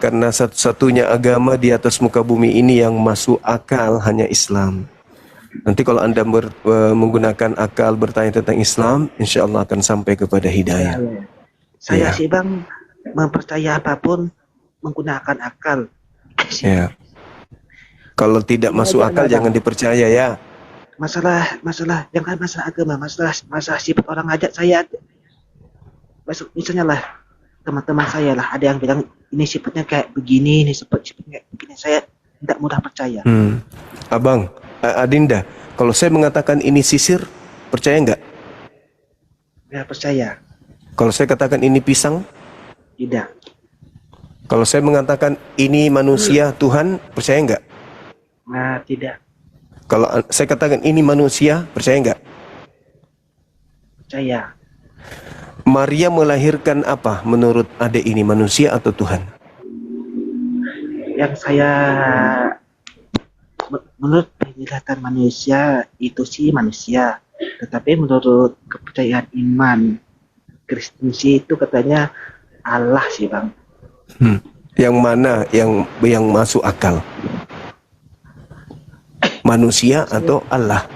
Karena satu-satunya agama di atas muka bumi ini yang masuk akal hanya Islam. Nanti kalau Anda menggunakan akal bertanya tentang Islam, insya Allah akan sampai kepada hidayah. Saya sih Bang, mempercaya apapun menggunakan akal. Ya. Kalau tidak masuk akal jangan dipercaya ya. Masalah jangan masalah agama, masalah sifat orang ajak saya. Misalnya lah, teman-teman saya lah ada yang bilang ini sifatnya kayak begini, ini sifatnya kayak begini, saya tidak mudah percaya. Abang, Adinda, kalau saya mengatakan ini sisir, percaya nggak? Ya percaya. Kalau saya katakan ini pisang? Tidak. Kalau saya mengatakan ini manusia Tuhan, percaya nggak? Nah, tidak. Kalau saya katakan ini manusia, percaya nggak? Percaya. Maria melahirkan apa menurut adek ini, manusia atau Tuhan? Yang saya menurut penjelasan manusia itu sih manusia, tetapi menurut kepercayaan iman Kristen sih itu katanya Allah sih Bang. Yang mana yang masuk akal? Manusia atau Allah?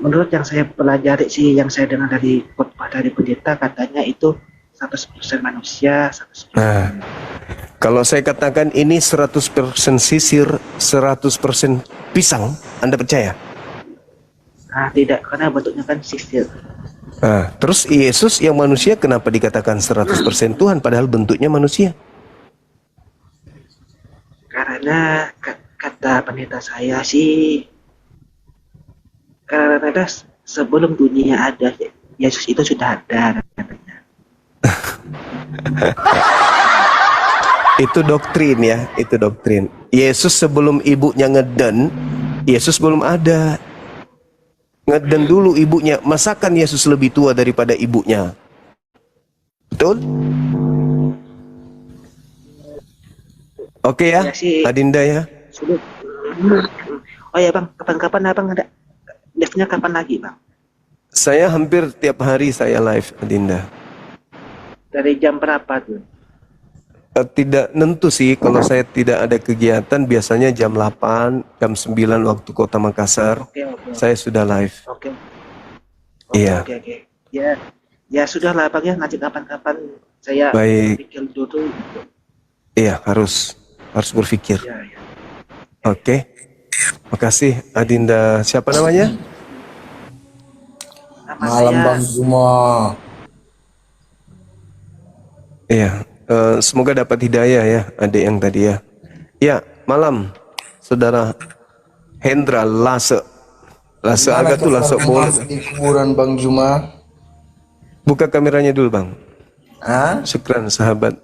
Menurut yang saya pelajari sih, yang saya dengar dari khotbah dari pendeta, katanya itu 100% manusia, 100%. Nah, kalau saya katakan ini 100% sisir, 100% pisang, Anda percaya? Nah, tidak, karena bentuknya kan sisir. Nah, terus Yesus yang manusia kenapa dikatakan 100% Tuhan padahal bentuknya manusia? Karena kata pendeta saya sih, karena sebelum dunia ada, Yesus itu sudah ada katanya. Itu doktrin ya, itu doktrin. Yesus sebelum ibunya ngeden, Yesus belum ada. Ngeden dulu ibunya. Masakan Yesus lebih tua daripada ibunya? Betul? Oke ya, Adinda ya. Sudah. Oh ya Bang, kapan-kapan Abang ada live-nya kapan lagi Bang? Saya hampir tiap hari saya live, Adinda. Dari jam berapa tuh? Tidak nentu sih, kalau saya tidak ada kegiatan biasanya jam 8, jam 9 waktu Kota Makassar. Oke. Saya sudah live. Oke. Iya. Oke. Ya sudah lah Bang ya, nanti kapan-kapan saya pikir dulu. Iya, harus berpikir. Ya. Oke. Makasih Adinda. Siapa namanya? Malam Bang Juma. Iya. Semoga dapat hidayah ya adik yang tadi ya. Ya, malam Saudara Hendra Lase agak tuh Lase boleh di kuburan Bang Juma. Buka kameranya dulu Bang. Hah? Syukran sahabat.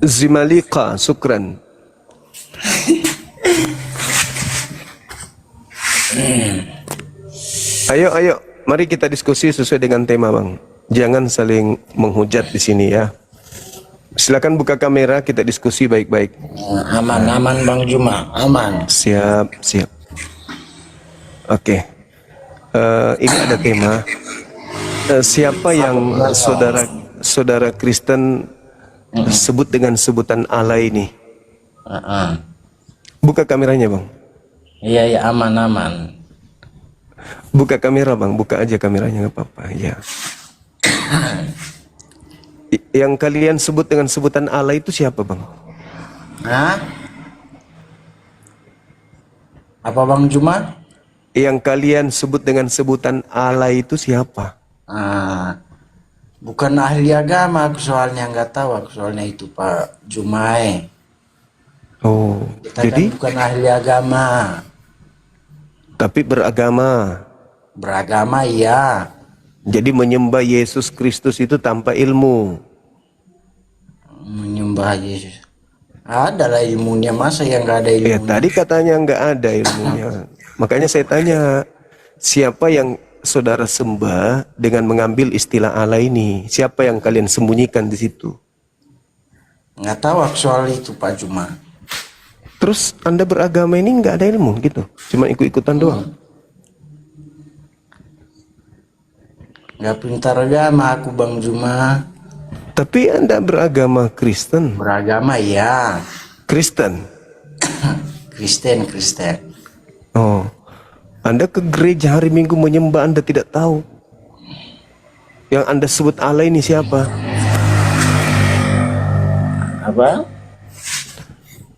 Zimalika, syukran. Ayo, mari kita diskusi sesuai dengan tema Bang. Jangan saling menghujat di sini ya. Silakan buka kamera, kita diskusi baik-baik. Aman Bang Juma, aman. Siap. Oke. Ini ada tema. Siapa yang saudara Kristen sebut dengan sebutan Allah ini? Buka kameranya Bang. Iya aman. Buka kamera Bang, buka aja kameranya nggak apa-apa ya. Yang kalian sebut dengan sebutan Allah itu siapa Bang? Hah? Apa Bang Juma? Yang kalian sebut dengan sebutan Allah itu siapa? Bukan ahli agama aku soalnya, nggak tahu aku soalnya itu Pak Jumae. Oh, Kita jadi kan bukan ahli agama. Tapi beragama. Beragama iya. Jadi menyembah Yesus Kristus itu tanpa ilmu. Menyembah Yesus. Adalah ilmunya, masa yang nggak ada ilmunya? Tadi katanya nggak ada ilmunya. Makanya saya tanya, siapa yang saudara sembah dengan mengambil istilah Allah ini? Siapa yang kalian sembunyikan di situ? Nggak tahu aku soal itu Pak Juma. Terus Anda beragama ini nggak ada ilmu gitu, cuma ikut-ikutan doang. Nggak pintar agama aku Bang Juma. Tapi Anda beragama Kristen. Beragama ya. Kristen. Kristen. Oh, Anda ke gereja hari Minggu menyembah, Anda tidak tahu yang Anda sebut Allah ini siapa? Apa?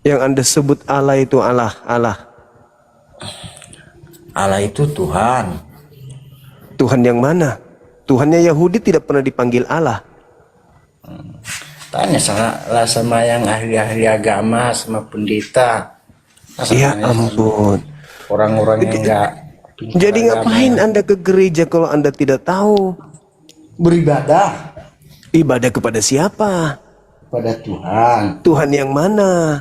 Yang Anda sebut Allah itu Allah. Allah itu Tuhan. Tuhan yang mana? Tuhannya Yahudi tidak pernah dipanggil Allah. Tanya sama yang ahli-ahli agama, sama pendeta. Masa Ya tanya sama ampun. orang-orang yang enggak pintar Jadi agama. ngapain Anda ke gereja kalau Anda tidak tahu? Beribadah Ibadah kepada siapa? pada Tuhan, Tuhan yang mana?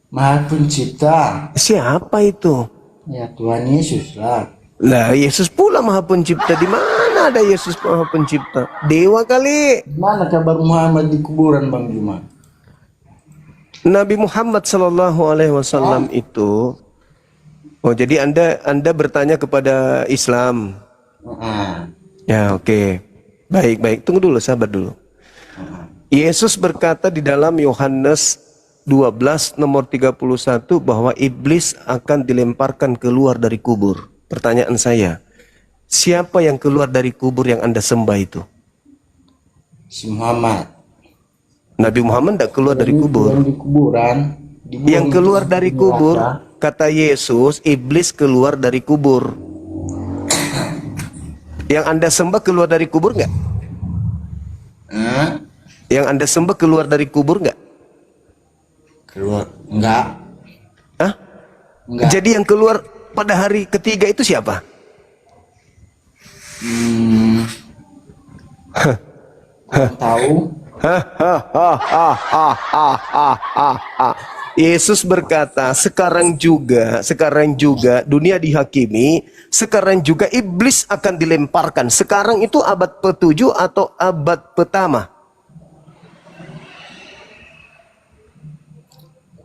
Maha Pencipta. Siapa itu? Ya Tuhan Yesus lah. Lah, Yesus pula Maha Pencipta. Di mana ada Yesus Maha Pencipta? Dewa kali. Mana kabar Muhammad di kuburan Bang Juma? Nabi Muhammad Sallallahu Alaihi Wasallam itu. Oh, jadi Anda bertanya kepada Islam. Ah, Ya, oke. Baik. Tunggu dulu, sabar dulu. Yesus berkata di dalam Yohanes 12 nomor 31 bahwa iblis akan dilemparkan keluar dari kubur. Pertanyaan saya, siapa yang keluar dari kubur yang Anda sembah itu? si Muhammad. Nabi Muhammad tidak keluar dari kubur. Di kuburan. Dibuang Yang keluar di dari neraka. kubur, kata Yesus, iblis keluar dari kubur. Yang Anda sembah keluar dari kubur nggak? Hah? Yang Anda sembah keluar dari kubur nggak? Keluar? Enggak. Hah? Enggak. Jadi yang keluar pada hari ketiga itu siapa? Kurang tahu. Yesus berkata, sekarang juga dunia dihakimi, sekarang juga iblis akan dilemparkan. Sekarang itu abad ke-7 atau abad pertama?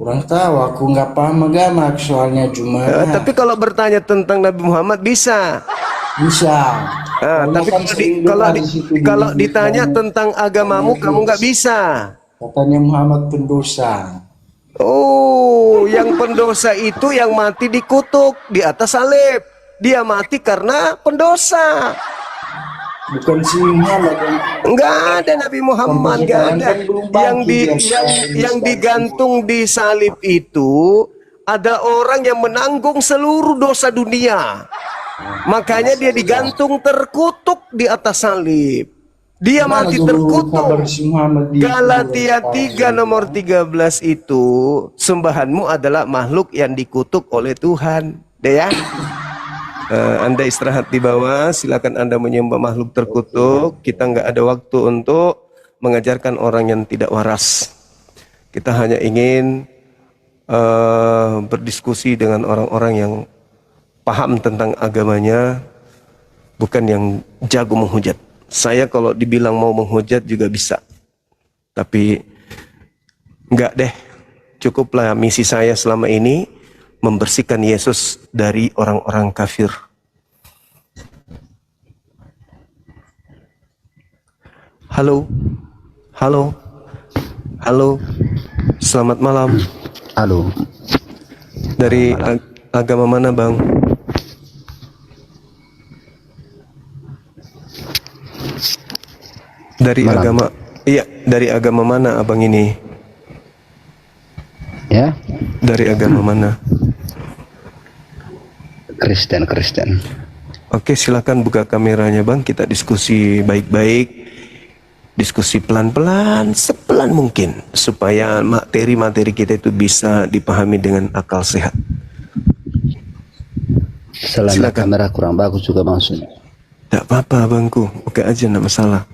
Kurang tahu, aku nggak paham agama soalnya cuma Tapi kalau bertanya tentang Nabi Muhammad bisa. bisa. Tapi kalau ditanya tentang agamamu, kamu nggak bisa. Katanya Muhammad pendosa. Oh, yang pendosa itu yang mati dikutuk di atas salib. Dia mati karena pendosa. Bukan si Muhammad yang Enggak ada Nabi Muhammad, enggak ada. Yang digantung di salib itu ada orang yang menanggung seluruh dosa dunia. Makanya dia digantung terkutuk di atas salib. Dia mati terkutuk. Galatia 3 nomor 13 itu, sembahanmu adalah makhluk yang dikutuk oleh Tuhan. Deh ya. Anda istirahat di bawah, silakan Anda menyembah makhluk terkutuk. Kita nggak ada waktu untuk mengajarkan orang yang tidak waras. Kita hanya ingin berdiskusi dengan orang-orang yang paham tentang agamanya, bukan yang jago menghujat. Saya kalau dibilang mau menghujat juga bisa, tapi nggak deh. Cukuplah misi saya selama ini membersihkan Yesus dari orang-orang kafir. Halo. Selamat malam. Halo. Dari agama mana, Bang? Dari Malam. agama, iya, dari agama mana abang ini? Ya, Dari agama mana? Kristen. Oke, silakan buka kameranya, Bang. Kita diskusi baik-baik, diskusi pelan-pelan, sepelan mungkin, supaya materi-materi kita itu bisa dipahami dengan akal sehat. Selama Silakan. kamera kurang bagus juga maksudnya. Tidak apa-apa, Bangku. Oke aja, tidak masalah.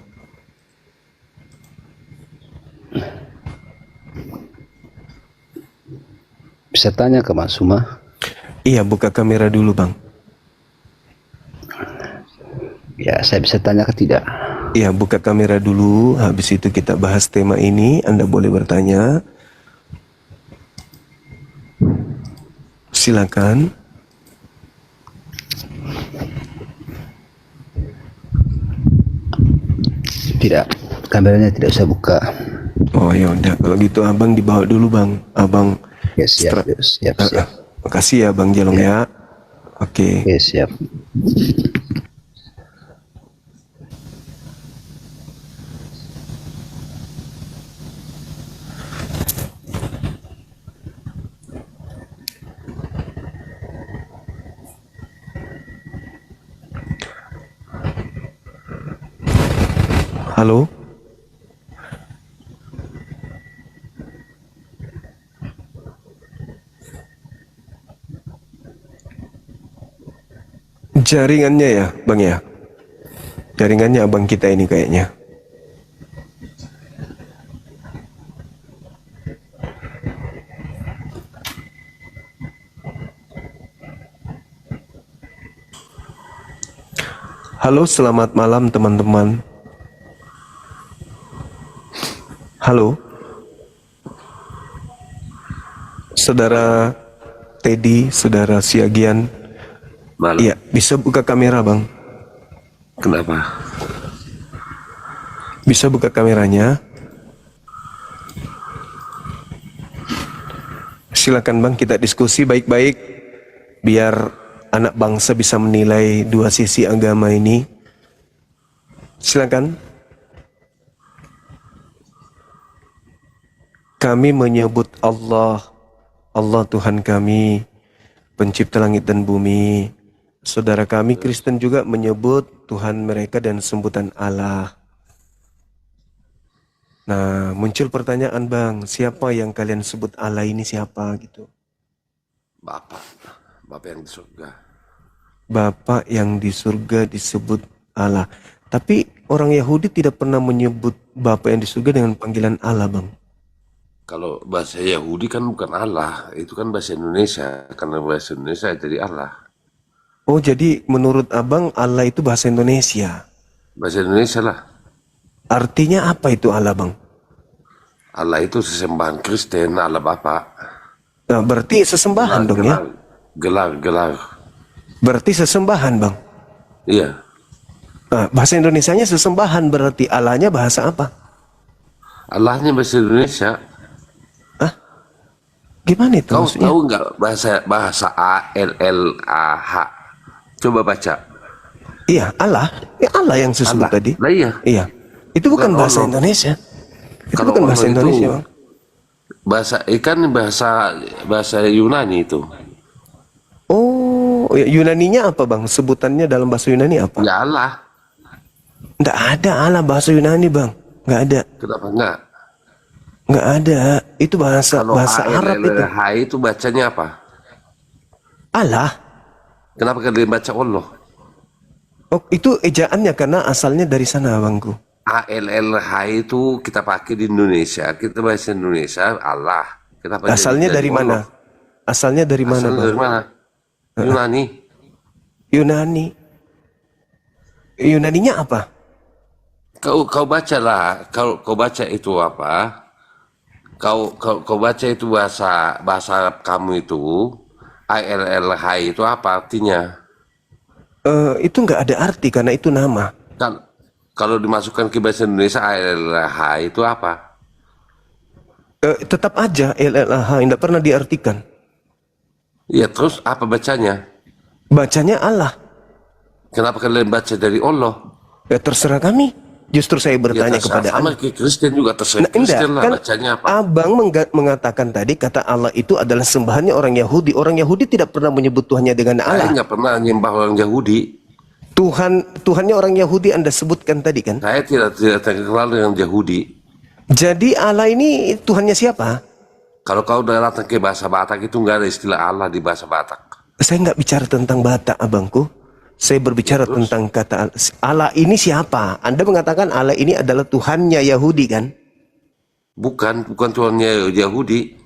Bisa tanya ke Mas Suma? Iya, buka kamera dulu, Bang. Ya, saya bisa tanya ke tidak? Iya, buka kamera dulu. Habis itu kita bahas tema ini. Anda boleh bertanya. Silakan. Tidak, kameranya tidak usah buka. Oh ya udah, kalau gitu abang dibawa dulu bang. Abang Ya siap, ya, siap, siap. makasih ya bang Jelong ya. Oke. Ya siap. Halo. Jaringannya ya bang ya. Jaringannya abang kita ini kayaknya. Halo, selamat malam teman-teman. Halo. Saudara Teddy, saudara Siagian. Malam. Iya, bisa buka kamera, Bang. Kenapa? Bisa buka kameranya. Silakan Bang, kita diskusi baik-baik biar anak bangsa bisa menilai dua sisi agama ini. Silakan. Kami menyebut Allah, Allah Tuhan kami, pencipta langit dan bumi. Saudara kami Kristen juga menyebut Tuhan mereka dan sebutan Allah. Nah, muncul pertanyaan Bang, siapa yang kalian sebut Allah ini siapa gitu? Bapak yang di surga. Bapak yang di surga disebut Allah. Tapi orang Yahudi tidak pernah menyebut Bapak yang di surga dengan panggilan Allah, Bang. Kalau bahasa Yahudi kan bukan Allah, itu kan bahasa Indonesia. Karena bahasa Indonesia jadi Allah. Oh, jadi menurut Abang Allah itu bahasa Indonesia. Bahasa Indonesia lah. Artinya apa itu Allah, Bang? Allah itu sesembahan Kristen, Allah Bapa. Nah, berarti sesembahan dong ya? Gelar. Berarti sesembahan, Bang. Iya. Nah, bahasa Indonesianya sesembahan, berarti Allahnya bahasa apa? Allahnya bahasa Indonesia. Hah? Gimana itu Kau maksudnya? tahu nggak bahasa ALLAH? Coba baca. Iya, Allah. Ya, Allah yang saya sebut Allah. tadi. Lah iya. Iya. Itu bukan Bukan bahasa Allah. Indonesia. Itu Kalau bukan bahasa Allah itu Indonesia, Bang. bahasa Yunani itu. Oh, ya, Yunaninya apa, Bang? Sebutannya dalam bahasa Yunani apa? Ya Allah. Nggak ada Allah bahasa Yunani, Bang. Nggak ada. Kenapa enggak? Nggak ada. Itu bahasa Kalau Arab itu. ALLAH itu bacanya apa? Allah. Kenapa kalian baca Allah? Oh, itu ejaannya karena asalnya dari sana, Bangku. ALLAH itu kita pakai di Indonesia, kita bahasa Indonesia Allah. Kenapa Asalnya jadi dari Allah? mana? Asalnya dari mana, Asalnya Bang? dari mana? Yunani. Yunani. Yunaninya apa? Kau bacalah, kau baca itu apa? Kau baca itu bahasa kamu itu ALLAH itu apa artinya? Itu nggak ada arti karena itu nama. Kan kalau dimasukkan ke bahasa Indonesia ALLAH itu apa? Tetap aja LLH, tidak pernah diartikan. Ya terus apa bacanya? Bacanya Allah. Kenapa kalian baca dari Allah? Ya terserah kami. Justru saya bertanya kepada sama Anda. ke Kristen juga terserah Nah, Kristen lah kan bacanya apa? Abang mengatakan tadi kata Allah itu adalah sembahannya orang Yahudi. Orang Yahudi tidak pernah menyebut Tuhannya dengan Saya Allah. nggak pernah nyembah orang Yahudi. Tuhannya orang Yahudi Anda sebutkan tadi kan. Saya tidak terkenal dengan Yahudi. Jadi Allah ini Tuhannya siapa? Kalau kau udah datang ke bahasa Batak itu nggak ada istilah Allah di bahasa Batak. Saya nggak bicara tentang Batak, abangku. Saya berbicara tentang kata Allah ini siapa? Anda mengatakan Allah ini adalah Tuhannya Yahudi kan? Bukan Tuhannya Yahudi.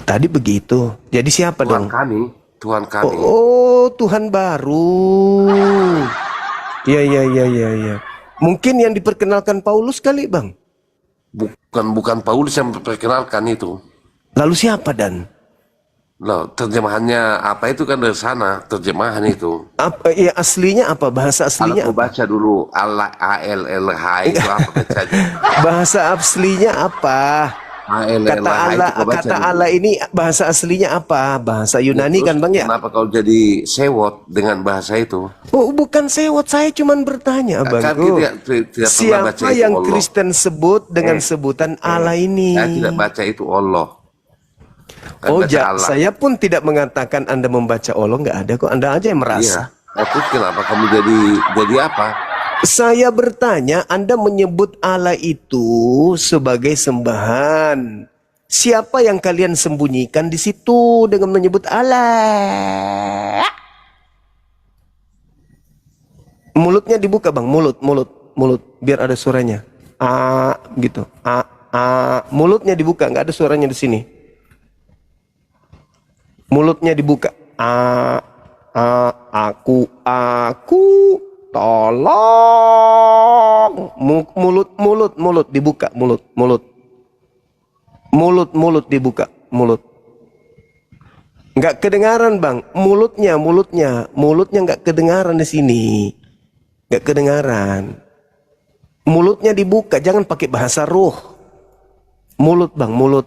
Tadi begitu. Jadi siapa Tuhan dong? kami, Tuhan kami. Oh, Tuhan baru. Ya. Mungkin yang diperkenalkan Paulus kali, Bang. Bukan Paulus yang memperkenalkan itu. Lalu siapa dan? Loh, terjemahannya apa itu kan dari sana, terjemahan itu. Apa ya aslinya apa? Bahasa Kalau aslinya kau apa? baca dulu Allah ALLH itu apa bacanya? Bahasa aslinya apa? Kata ALLH itu Allah, kau baca kata dulu. Allah ini bahasa aslinya apa? Bahasa Ya, Yunani terus kan Bang ya? kenapa kau jadi sewot dengan bahasa itu? Oh, bukan sewot, saya cuman bertanya Kan abangku. kita tidak pernah baca Siapa itu yang Allah. Kristen sebut dengan sebutan Allah ini? Saya tidak baca itu Allah. Kan Oh, baca Allah. saya pun tidak mengatakan Anda membaca Allah, nggak ada kok. Anda aja yang Iya. merasa. Terus kenapa kamu jadi apa? Saya bertanya, Anda menyebut Allah itu sebagai sembahan. Siapa yang kalian sembunyikan di situ dengan menyebut Allah? Mulutnya dibuka Bang, mulut, biar ada suaranya. Gitu. Mulutnya dibuka, nggak ada suaranya di sini. Mulutnya dibuka. Aku, tolong. Mulut dibuka, mulut dibuka, mulut. Nggak kedengaran Bang, mulutnya nggak kedengaran di sini, nggak kedengaran. Mulutnya dibuka, jangan pakai bahasa ruh. Mulut Bang, mulut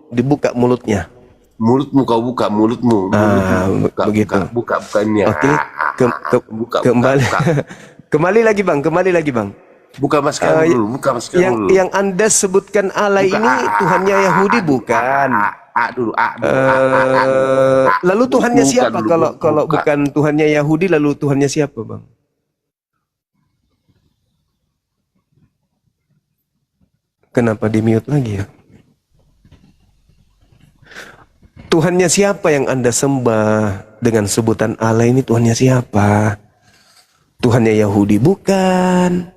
dibuka mulutnya. Mulutmu kau buka mulutmu. Begitu. Bukannya. Oke, kembali. Kembali lagi Bang. Buka masker dulu, buka masker dulu. Yang Anda sebutkan Allah Buka ini Tuhannya Yahudi bukan? Lalu Tuhannya Buka siapa? dulu, Kalau buka. bukan Tuhannya Yahudi, lalu Tuhannya siapa Bang? Kenapa di mute lagi ya? Tuhannya siapa yang Anda sembah dengan sebutan Allah ini? Tuhannya siapa? Tuhannya Yahudi bukan?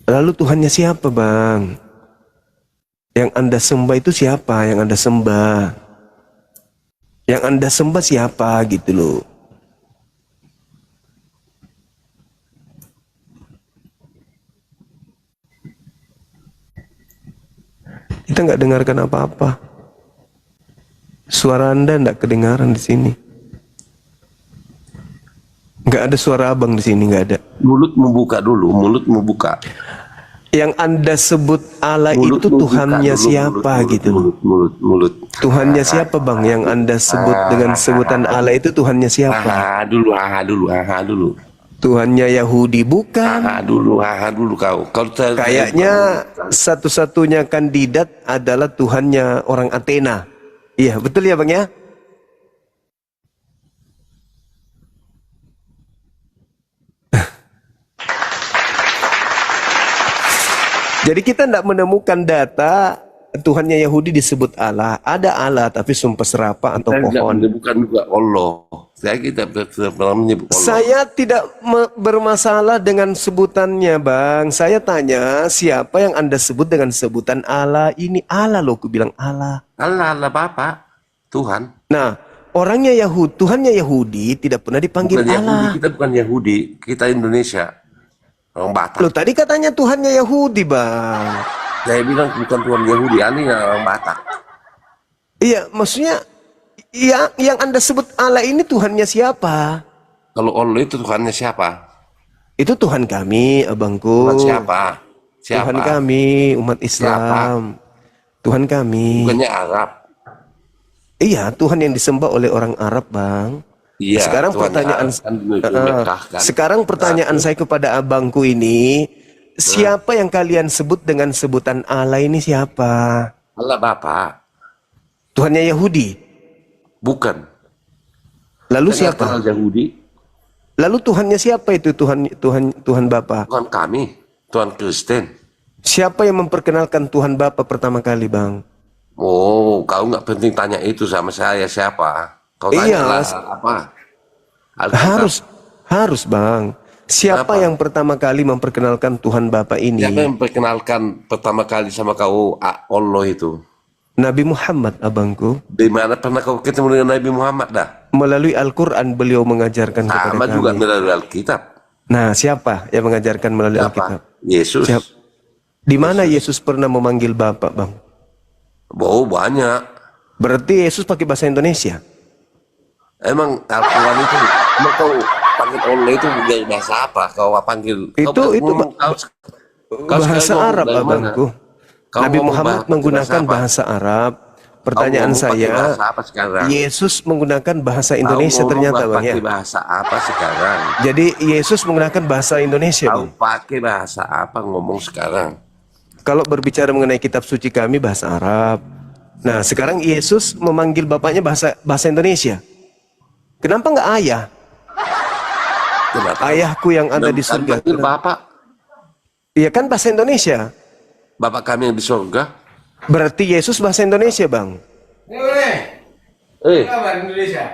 Lalu Tuhannya siapa Bang? Yang Anda sembah itu siapa? Yang Anda sembah? Yang Anda sembah siapa gitu loh? Kita nggak dengarkan apa-apa. Suara Anda nggak kedengaran di sini. Nggak ada suara abang di sini, nggak ada. Mulutmu buka dulu, mulutmu buka. Yang Anda sebut Allah itu Mulutmu buka Tuhannya dulu, siapa gitu loh. Mulut. Tuhannya siapa Bang? Yang Anda sebut dengan sebutan Allah itu Tuhannya siapa? Dulu. Tuhannya Yahudi bukan? Dulu kau. Kayaknya satu-satunya kandidat adalah Tuhannya orang Athena. Iya, betul ya Bang ya? Jadi kita tidak menemukan data Tuhannya Yahudi disebut Allah. Ada Allah tapi sumpah serapah atau pohon. Bukan juga Allah. Kita pernah menyebut Allah. Saya tidak bermasalah dengan sebutannya Bang. Saya tanya siapa yang Anda sebut dengan sebutan Allah ini? Allah loh, aku bilang Allah. Allah Bapa, Tuhan. Nah, orangnya Yahudi, Tuhannya Yahudi tidak pernah dipanggil Bukan Allah. Yahudi, kita bukan Yahudi, kita Indonesia. Orang Batak. Loh tadi katanya Tuhannya Yahudi Bang. Saya bilang bukan Tuhan Yahudi, ini orang Batak. Iya, maksudnya yang Anda sebut Allah ini Tuhannya siapa? Kalau Allah itu Tuhannya siapa? Itu Tuhan kami, abangku. Tuhan siapa? Tuhan kami, umat Islam. Tuhan kami. Bukannya Arab. Iya, Tuhan yang disembah oleh orang Arab, Bang. Iya. Sekarang pertanyaan saya kepada abangku ini, siapa yang kalian sebut dengan sebutan Allah ini siapa? Allah Bapa. Tuhannya Yahudi. Bukan. Lalu Saya siapa? kenal Yahudi. Lalu Tuhannya siapa itu Tuhan Bapa? Tuhan kami, Tuhan Kristen. Siapa yang memperkenalkan Tuhan Bapa pertama kali, Bang? Oh, kau nggak penting tanya itu sama saya siapa? Kau Iya, tanyalah apa? Alkitab. harus Bang. Siapa yang pertama kali memperkenalkan Tuhan Bapa ini? Siapa yang memperkenalkan pertama kali sama kau Allah itu? Nabi Muhammad, abangku. Di mana pernah kau ketemu dengan Nabi Muhammad dah? Melalui Al-Quran beliau mengajarkan kepada Sama juga kami. melalui Alkitab. Nah, siapa yang mengajarkan melalui Siapa? Alkitab? Yesus. Di mana Yesus pernah memanggil Bapak, Bang? Oh, banyak. Berarti Yesus pakai bahasa Indonesia? Emang Al-Quran itu, emang kau panggil Allah itu dari bahasa apa? Kau panggil? Bahasa Arab, Abangku. Nabi Muhammad menggunakan bahasa Arab. Pertanyaan saya, bahasa apa sekarang? Yesus menggunakan bahasa Indonesia ternyata, Bang, ya? Bahasa apa sekarang? Jadi Yesus menggunakan bahasa Indonesia, Kau Bang? pakai bahasa apa ngomong sekarang? Kalau berbicara mengenai kitab suci kami bahasa Arab. Nah, sekarang Yesus memanggil bapaknya bahasa Indonesia. Kenapa nggak ayah? Kenapa? Ayahku yang ada di surga. Panggil Bapak. Iya kan bahasa Indonesia. Bapak kami yang di surga. Berarti Yesus bahasa Indonesia, Bang. Indonesia.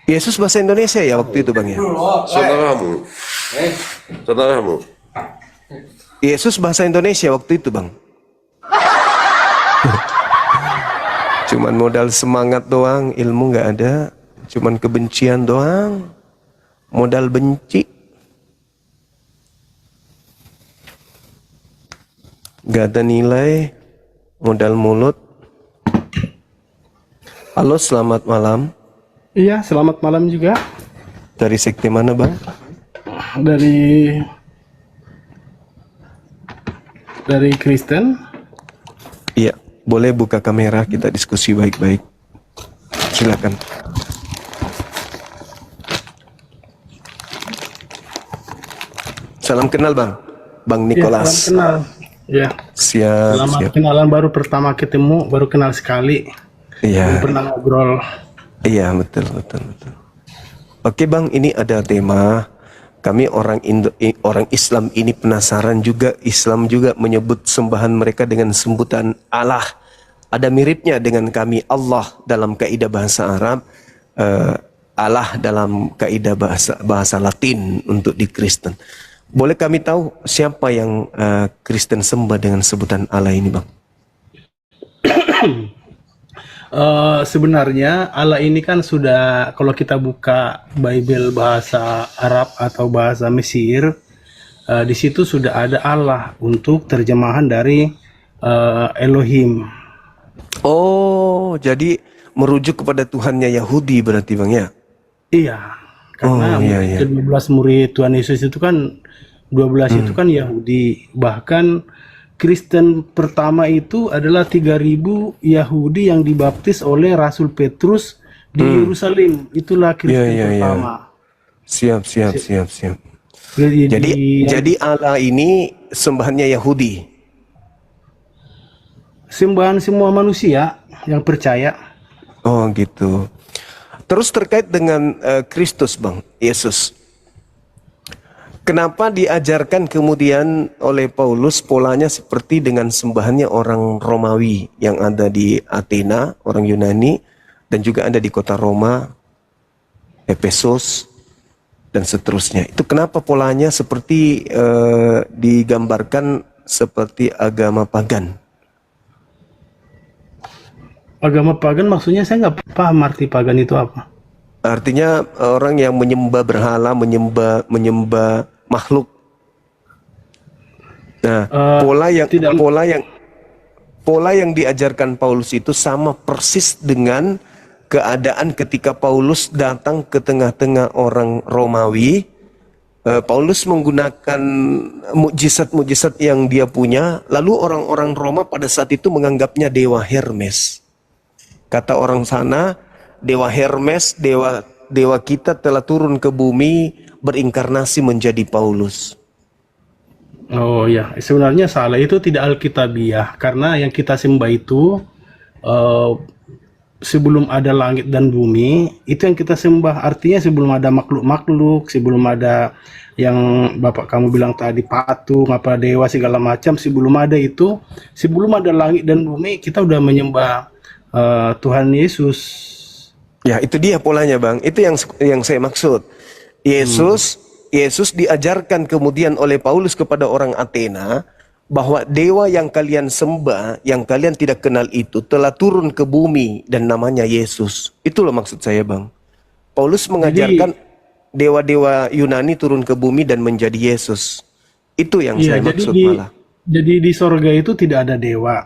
Yesus bahasa Indonesia ya waktu itu, Bang, ya? Saudaramu. Saudaramu. Yesus bahasa Indonesia waktu itu, Bang. Cuman modal semangat doang, ilmu nggak ada. Cuman kebencian doang. Modal benci. Gak ada nilai, modal mulut. Halo, selamat malam. Iya, selamat malam juga. Dari sekte mana, Bang? Dari Kristen. Iya, boleh buka kamera, kita diskusi baik-baik. Silakan. Salam kenal, Bang. Bang Nicholas. Salam kenal. Ya. Siap, Selamat siap. kenalan, baru pertama ketemu, baru kenal sekali. Iya. Belum pernah ngobrol. Iya, betul. Oke, Bang, ini ada tema. Kami orang Islam ini penasaran juga. Islam juga menyebut sembahan mereka dengan sebutan Allah. Ada miripnya dengan kami Allah dalam kaidah bahasa Arab, Allah dalam kaidah bahasa Latin untuk di Kristen. Boleh kami tahu siapa yang Kristen sembah dengan sebutan Allah ini, Bang? Sebenarnya Allah ini kan sudah, kalau kita buka Bible bahasa Arab atau bahasa Mesir, di situ sudah ada Allah untuk terjemahan dari Elohim. Oh, jadi merujuk kepada Tuhannya Yahudi berarti, Bang, ya? Iya, karena iya. 12 murid Tuhan Yesus itu kan 12 itu kan Yahudi. Bahkan Kristen pertama itu adalah 3.000 Yahudi yang dibaptis oleh Rasul Petrus di Yerusalem. Itulah Kristen pertama. Siap. Jadi Jadi Allah ini sembahannya Yahudi. sembahan semua manusia yang percaya. Oh, gitu. Terus terkait dengan Kristus, Bang, Yesus. Kenapa diajarkan kemudian oleh Paulus polanya seperti dengan sembahannya orang Romawi yang ada di Athena, orang Yunani, dan juga ada di kota Roma, Efesus, dan seterusnya. Itu kenapa polanya seperti digambarkan seperti agama pagan? Agama pagan maksudnya saya nggak paham arti pagan itu apa. Artinya orang yang menyembah berhala, menyembah makhluk. Nah, pola yang diajarkan Paulus itu sama persis dengan keadaan ketika Paulus datang ke tengah-tengah orang Romawi. Paulus menggunakan mukjizat-mukjizat yang dia punya, lalu orang-orang Roma pada saat itu menganggapnya dewa Hermes. Kata orang sana, dewa Hermes, dewa kita telah turun ke bumi, berinkarnasi menjadi Paulus. Oh ya, sebenarnya salah, itu tidak alkitabiah, karena yang kita sembah itu sebelum ada langit dan bumi, itu yang kita sembah. Artinya sebelum ada makhluk-makhluk, sebelum ada yang Bapak kamu bilang tadi patung, apa dewa segala macam, sebelum ada itu, sebelum ada langit dan bumi, kita udah menyembah Tuhan Yesus. Ya, itu dia polanya, Bang. Itu yang saya maksud. Yesus diajarkan kemudian oleh Paulus kepada orang Athena bahwa dewa yang kalian sembah, yang kalian tidak kenal itu telah turun ke bumi dan namanya Yesus. Itulah maksud saya, Bang. Paulus mengajarkan dewa-dewa Yunani turun ke bumi dan menjadi Yesus. Itu yang saya maksud malah. Jadi di sorga itu tidak ada dewa.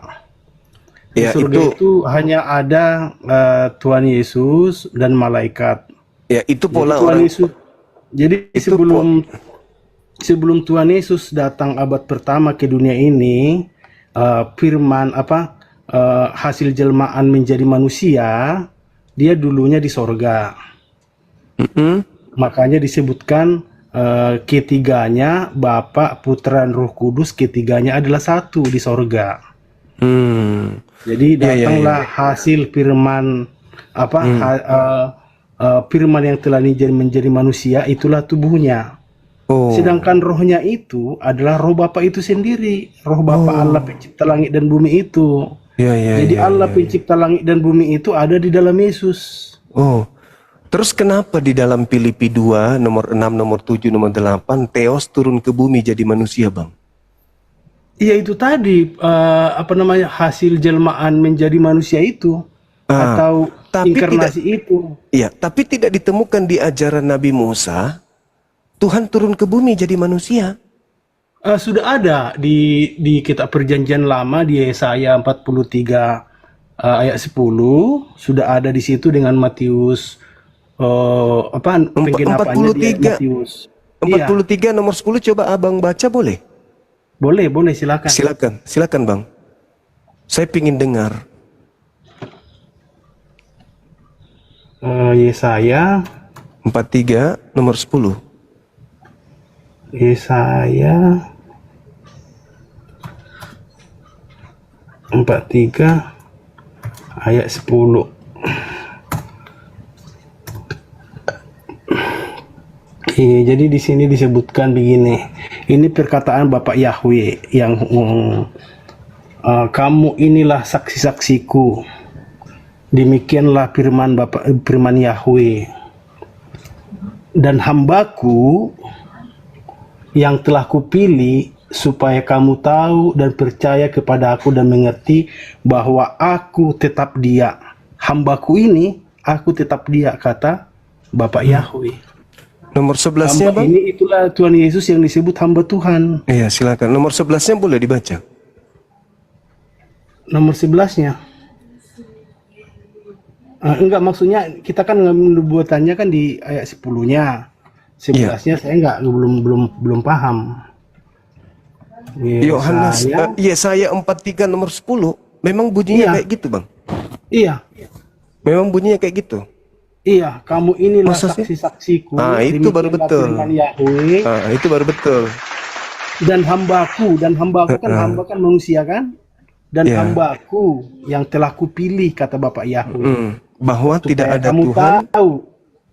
Di Ya surga itu, itu hanya ada Tuhan Yesus dan malaikat. ya itu Jadi pola Tuhan orang. Yesus. Jadi Itu sebelum Tuhan Yesus datang abad pertama ke dunia ini, firman hasil jelmaan menjadi manusia, dia dulunya di sorga. Mm-mm. Makanya disebutkan ketiganya Bapa, Putra, dan Roh Kudus, ketiganya adalah satu di sorga. Hmm. Jadi Ya, ya, ya. datanglah hasil firman firman yang telah menjadi manusia, itulah tubuhnya. Oh. Sedangkan rohnya itu adalah roh Bapa itu sendiri, roh Bapa Allah pencipta langit dan bumi itu. Ya, ya, Jadi ya, Allah ya. pencipta langit dan bumi itu ada di dalam Yesus. Oh. Terus kenapa di dalam Filipi 2 nomor 6, nomor 7, nomor 8 Theos turun ke bumi jadi manusia, Bang? Iya itu tadi hasil jelmaan menjadi manusia itu atau tapi inkarnasi itu. Iya, tapi tidak ditemukan di ajaran Nabi Musa Tuhan turun ke bumi jadi manusia. Sudah ada di kitab Perjanjian Lama di Yesaya 43 ayat 10 sudah ada di situ dengan Matius penggenapannya di 43. Matius. Iya, 43 nomor 10 coba Abang baca boleh? boleh silakan. Silakan Bang. Saya pingin dengar. Yesaya 43 nomor 10. Yesaya 43 ayat 10. Jadi di sini disebutkan begini. Ini perkataan Bapak Yahweh yang kamu inilah saksi-saksiku. Demikianlah firman Yahweh. Dan hambaku yang telah kupilih supaya kamu tahu dan percaya kepada aku dan mengerti bahwa aku tetap Dia. Hambaku ini, aku tetap Dia, kata Bapak Yahweh. Nomor 11-nya, Hamba Bang? ini itulah Tuhan Yesus yang disebut hamba Tuhan. Iya, silakan. Nomor 11-nya boleh dibaca. Nomor 11-nya. Enggak, maksudnya kita kan nubuatannya kan di ayat 10-nya. 11-nya saya belum paham. Yohanes Yesaya 43 nomor 10 memang bunyinya Iya. kayak gitu, Bang. Iya, Memang bunyinya kayak gitu. iya, kamu inilah Masa sih? saksi-saksiku. Itu baru Demikianlah betul. firman Yahweh Itu baru betul. dan hambaku kan hamba kan manusia kan? Dan Iya. hambaku yang telah kupilih, kata Bapak Yahweh. Bahwa tidak Supaya ada kamu Tuhan, tahu,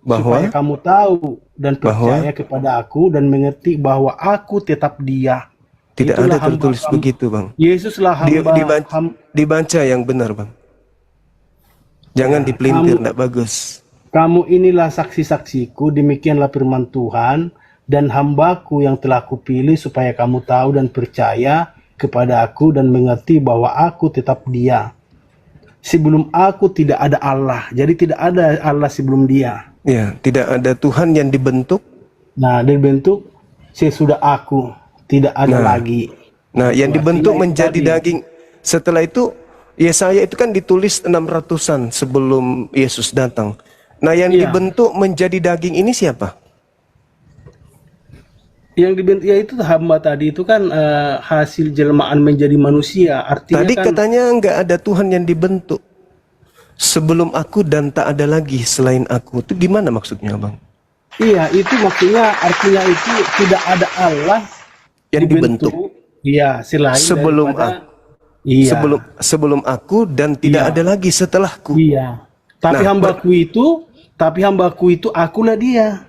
bahwa supaya kamu tahu dan bahwa percaya kepada aku dan mengerti bahwa aku tetap Dia. tidak Itulah ada tertulis hamba- begitu, Bang. Yesuslah Dibaca yang benar, Bang. Jangan dipelintir, tidak bagus. kamu inilah saksi-saksiku, demikianlah firman Tuhan, dan hambaku yang telah kupilih supaya kamu tahu dan percaya kepada aku dan mengerti bahwa aku tetap Dia. Sebelum aku tidak ada Allah, jadi tidak ada Allah sebelum Dia. Ya, tidak ada Tuhan yang dibentuk. Nah, dibentuk sesudah aku, tidak ada lagi. Nah, yang Artinya dibentuk itu menjadi tadi. daging. Setelah itu, Yesaya itu kan ditulis 600-an sebelum Yesus datang. Nah, yang Iya. dibentuk menjadi daging ini siapa? Yang dibentuk ya itu hamba tadi itu kan hasil jelmaan menjadi manusia. Artinya Tadi kan katanya nggak ada Tuhan yang dibentuk. Sebelum aku dan tak ada lagi selain aku. Itu gimana maksudnya, Bang? iya, itu maksudnya artinya itu tidak ada Allah Yang dibentuk. Iya, selain Sebelum daripada iya. sebelum aku dan tidak Iya. ada lagi setelahku. Iya. Tapi Nah, hambaku itu akulah Dia.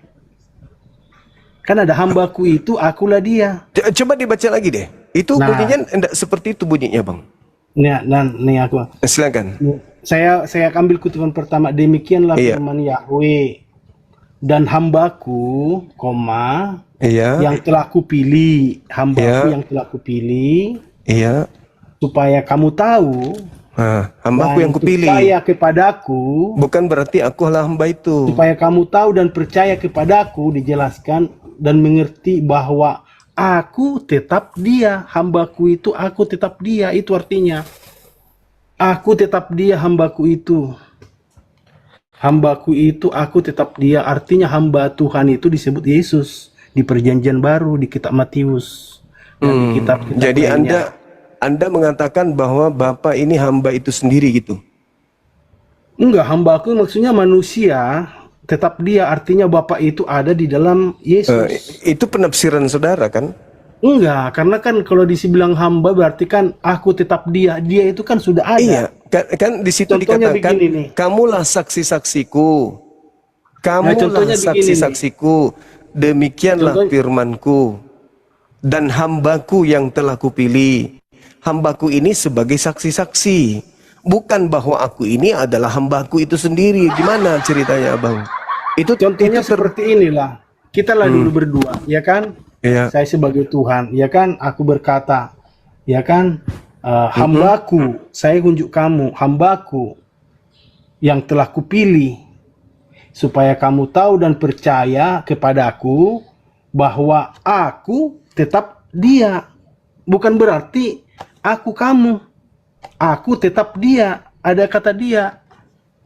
Kan ada hambaku itu akulah Dia. Coba dibaca lagi deh. Itu Nah. bunyinya enggak seperti itu bunyinya, Bang. Nih aku. Silakan. Saya ambil kutipan pertama, demikianlah Iya. firman Yahweh dan hambaku, Iya. yang telah kupilih, hambaku Iya. yang telah kupilih, Iya. supaya kamu tahu Nah, hambaku dan yang kupilih. percaya kepadaku, Bukan berarti aku adalah hamba itu. supaya kamu tahu dan percaya kepadaku, dijelaskan dan mengerti bahwa aku tetap dia, hambaku itu aku tetap dia, itu artinya. Aku tetap dia, hambaku itu. Hambaku itu aku tetap dia, artinya hamba Tuhan itu disebut Yesus di perjanjian baru di kitab Matius dan di kitab-kitab Jadi lainnya. Anda mengatakan bahwa Bapa ini hamba itu sendiri gitu. Enggak, hambaku maksudnya manusia tetap dia, artinya Bapa itu ada di dalam Yesus. Itu penafsiran saudara kan? Enggak, karena kan kalau dibilang hamba berarti kan aku tetap dia. Dia itu kan sudah ada. Iya, kan di situ Contohnya dikatakan begini nih. kamulah saksi-saksiku. Kamulah contohnya begini nih. saksi-saksiku. Demikianlah Contohnya- firmanku. Dan hambaku yang telah kupilih. Hambaku ini sebagai saksi-saksi. Bukan bahwa aku ini adalah hambaku itu sendiri. Gimana ceritanya, Abang? Contohnya seperti inilah. Kita lah dulu berdua, ya kan? Iya. Saya sebagai Tuhan, ya kan? Aku berkata, ya kan? Hambaku, saya unjuk kamu, hambaku yang telah kupilih, supaya kamu tahu dan percaya kepadaku bahwa aku tetap dia. Bukan berarti aku kamu. Aku tetap dia. Ada kata dia.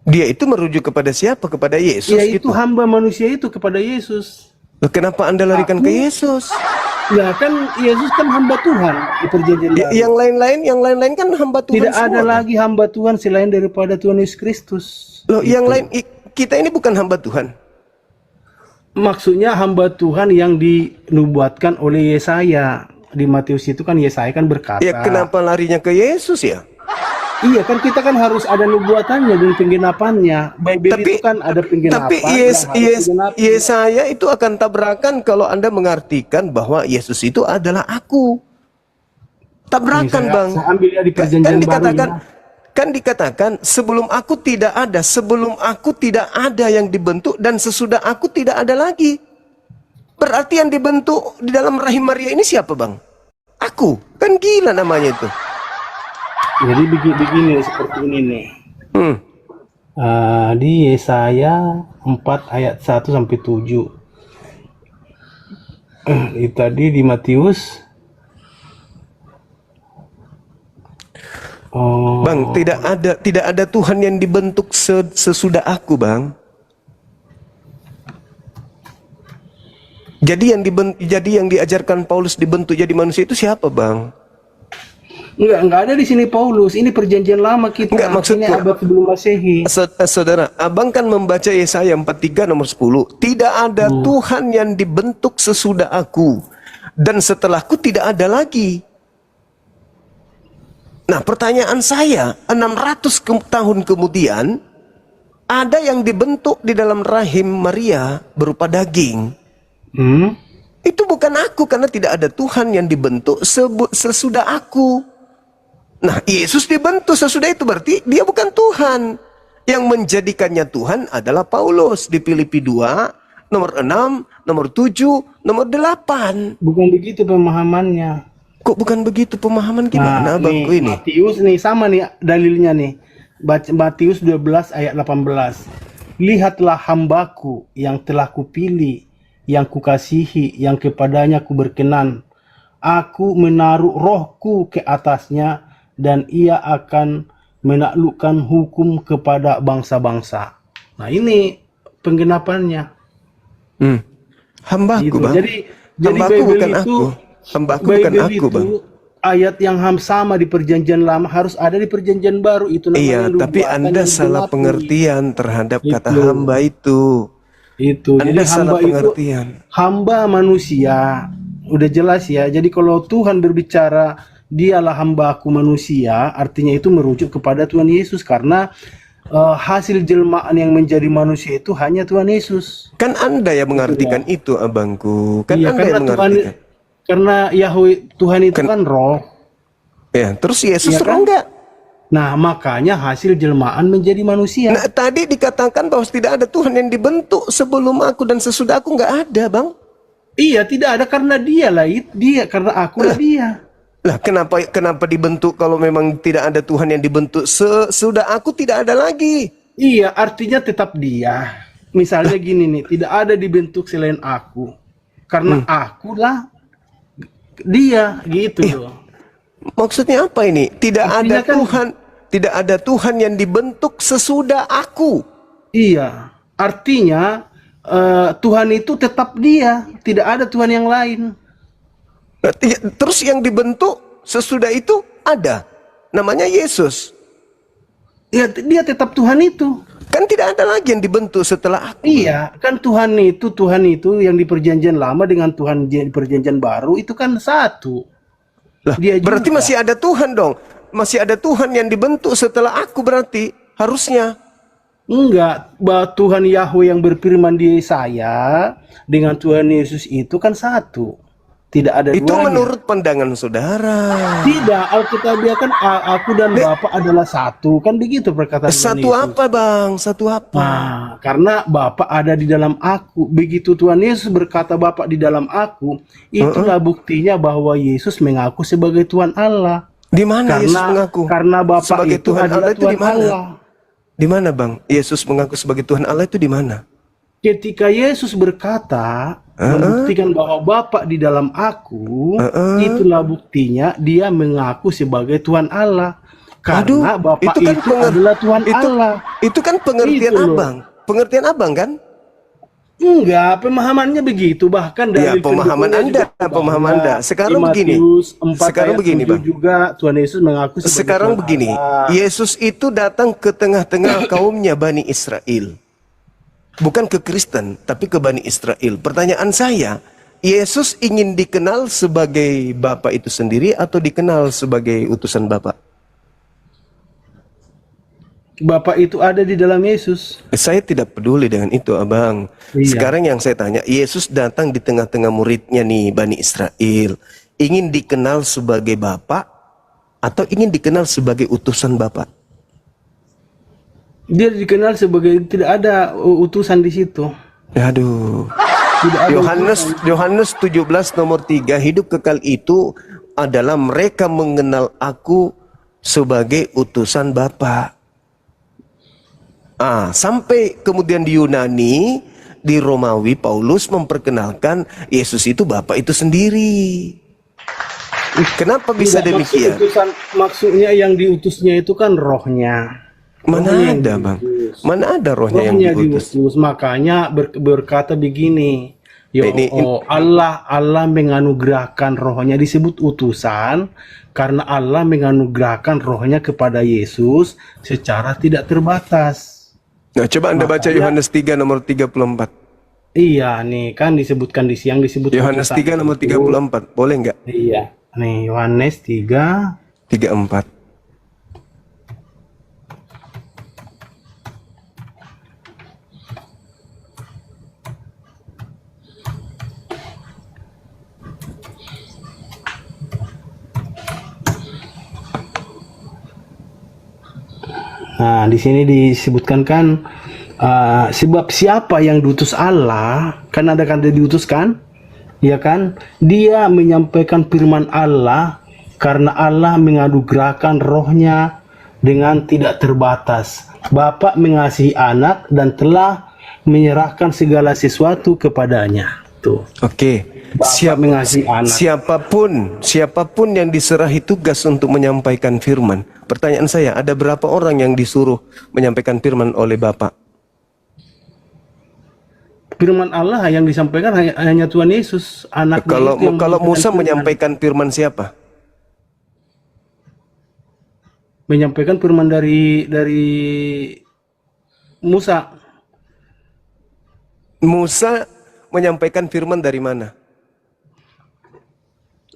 Dia itu merujuk kepada siapa? Kepada Yesus Yaitu gitu. hamba manusia itu kepada Yesus. Loh, kenapa Anda larikan ke Yesus? Ya kan Yesus kan hamba Tuhan di perjanjian baru. Yang lain-lain kan hamba Tuhan Tidak semua. ada lagi hamba Tuhan selain daripada Tuhan Yesus Kristus. Loh, yang lain kita ini bukan hamba Tuhan. Maksudnya hamba Tuhan yang dinubuatkan oleh Yesaya. Di Matius itu kan Yesaya kan berkata. Ya kenapa larinya ke Yesus ya? Iya kan kita kan harus ada nubuatannya dan penggenapannya. Bible itu kan ada penggenapan. Tapi yang harus digenapi. Yesaya itu akan tabrakan kalau Anda mengartikan bahwa Yesus itu adalah aku. Tabrakan, Ini Bang. saya ambil ya di perjanjian Kan dikatakan sebelum aku tidak ada yang dibentuk dan sesudah aku tidak ada lagi. Berarti yang dibentuk di dalam rahim Maria ini siapa, Bang? Aku. Kan gila namanya itu. Jadi begini seperti ini nih. Hmm. Di Yesaya 4 ayat 1 sampai 7. Tadi di Matius. Bang, tidak ada Tuhan yang dibentuk sesudah aku, Bang. Jadi yang diajarkan Paulus dibentuk jadi manusia itu siapa, Bang? Enggak ada di sini Paulus. Ini perjanjian lama kita. Enggak, maksudku. Ini abad sebelum Masehi. Saudara, Abang kan membaca Yesaya 43 nomor 10. Tidak ada Tuhan yang dibentuk sesudah aku. Dan setelahku tidak ada lagi. Nah, pertanyaan saya, 600 tahun kemudian, ada yang dibentuk di dalam rahim Maria berupa daging. Itu bukan aku, karena tidak ada Tuhan yang dibentuk sesudah aku. Nah, Yesus dibentuk sesudah itu, berarti dia bukan Tuhan. Yang menjadikannya Tuhan adalah Paulus di Filipi 2, nomor 6, nomor 7, nomor 8. Bukan begitu pemahamannya. Kok bukan begitu pemahaman gimana, Abangku nih, ini? Matius nih, sama nih dalilnya nih. Baca Matius 12 ayat 18. Lihatlah hambaku yang telah kupilih, yang kukasihi, yang kepadanya ku berkenan. Aku menaruh rohku ke atasnya, dan ia akan menaklukkan hukum kepada bangsa-bangsa. Nah ini penggenapannya. Hambaku, Gitu. Bang. Jadi Hambaku Bible bukan itu, aku. Hambaku bukan Bible aku, Bang. Ayat yang sama di perjanjian lama harus ada di perjanjian baru. Itu namanya Iya, tapi nubuatan Anda yang salah digenapi. pengertian terhadap kata Itu. hamba itu. Itu. Anda Jadi salah hamba itu pengertian. hamba manusia. Udah jelas ya. Jadi kalau Tuhan berbicara dialah hambaku manusia, artinya itu merujuk kepada Tuhan Yesus karena hasil jelmaan yang menjadi manusia itu hanya Tuhan Yesus. Kan Anda yang mengartikan itu, Abangku. Kan Iya, Anda yang mengartikan. karena Yahweh Tuhan itu kan roh. Ya, terus Yesus Iya roh kan? enggak? Nah, makanya hasil jelmaan menjadi manusia. Nah, tadi dikatakan bahwa tidak ada Tuhan yang dibentuk sebelum aku dan sesudah aku, nggak ada, Bang. Iya, tidak ada karena dia lah, dia karena aku lah dia. Lah, kenapa dibentuk kalau memang tidak ada Tuhan yang dibentuk sesudah aku tidak ada lagi? Iya, artinya tetap dia. Misalnya gini nih, tidak ada dibentuk selain aku. Karena akulah dia gitu loh. Maksudnya apa ini? Tidak Artinya ada kan- Tuhan, tidak ada Tuhan yang dibentuk sesudah aku. Iya, artinya Tuhan itu tetap dia, tidak ada Tuhan yang lain. Terus yang dibentuk sesudah itu ada, namanya Yesus. Ya, dia tetap Tuhan itu. Kan tidak ada lagi yang dibentuk setelah aku. Iya, kan Tuhan itu yang di perjanjian lama dengan Tuhan di perjanjian baru itu kan satu. Lah, Dia berarti juga. masih ada Tuhan dong. Masih ada Tuhan yang dibentuk setelah aku berarti harusnya. Enggak, bahwa Tuhan Yahweh yang berfirman di Yesaya dengan Tuhan Yesus itu kan satu. Tidak ada Itu duanya. menurut pandangan saudara. Tidak, Alkitabiah kan aku dan Bapa adalah satu. Kan begitu perkataan Tuhan Satu Yesus. apa bang? Satu apa? Nah, karena Bapa ada di dalam aku. Begitu Tuhan Yesus berkata Bapa di dalam aku, itulah buktinya bahwa Yesus mengaku sebagai Tuhan Allah. Di mana Yesus mengaku? Karena Bapa sebagai itu Tuhan adalah Allah itu di Tuhan mana? Allah. Di mana bang? Yesus mengaku sebagai Tuhan Allah itu di mana? Ketika Yesus berkata, membuktikan bahwa Bapa di dalam aku, itulah buktinya dia mengaku sebagai Tuhan Allah. Karena Bapa itu adalah Tuhan Allah. Itu kan pengertian Itu loh. abang. Pengertian abang kan? Enggak, pemahamannya begitu. Bahkan Ya, dari pemahaman Anda, pemahaman Anda. Sekarang begini. Sekarang begini, Bang. Juga Tuhan Yesus mengaku sebagai Sekarang Tuhan begini, Allah. Yesus itu datang ke tengah-tengah kaumnya Bani Israel. Bukan ke Kristen, tapi ke Bani Israel. Pertanyaan saya, Yesus ingin dikenal sebagai Bapa itu sendiri atau dikenal sebagai utusan Bapa? Bapa itu ada di dalam Yesus. Saya tidak peduli dengan itu, abang. Iya. Sekarang yang saya tanya, Yesus datang di tengah-tengah muridnya nih, Bani Israel. Ingin dikenal sebagai Bapa atau ingin dikenal sebagai utusan Bapa? Dia dikenal sebagai tidak ada utusan di situ. Aduh. Tidak ada Yohanes 17 nomor 3, hidup kekal itu adalah mereka mengenal aku sebagai utusan Bapa. Sampai kemudian di Yunani, di Romawi, Paulus memperkenalkan Yesus itu Bapa itu sendiri. Kenapa bisa Tidak, demikian? maksudnya yang diutusnya itu kan rohnya. Mana Rohnya yang ada, Bang? diutus. Mana ada rohnya yang Rohnya diutus? diutus. Makanya berkata begini. Ini- Allah menganugerahkan rohnya disebut utusan karena Allah menganugerahkan rohnya kepada Yesus secara tidak terbatas. Nah, coba Anda baca Makanya- Yohanes 3 nomor 34. Iya, nih kan disebutkan di siang disebut Yohanes utusan 3 nomor itu. 34. Boleh nggak? Iya. Nih Yohanes 3 34. Nah, di sini disebutkan kan sebab siapa yang diutus Allah, kan ada kata diutuskan, ya kan? Dia menyampaikan firman Allah karena Allah menganugerahkan rohnya dengan tidak terbatas. Bapa mengasihi anak dan telah menyerahkan segala sesuatu kepadanya. Tuh. Oke. Bapa mengasihi anak. Siapapun yang diserahi tugas untuk menyampaikan firman. Pertanyaan saya, ada berapa orang yang disuruh menyampaikan firman oleh Bapak? Firman Allah yang disampaikan hanya Tuhan Yesus, anaknya Kalau itu yang kalau Musa firman. menyampaikan firman siapa? Menyampaikan firman dari Musa. Musa menyampaikan firman dari mana?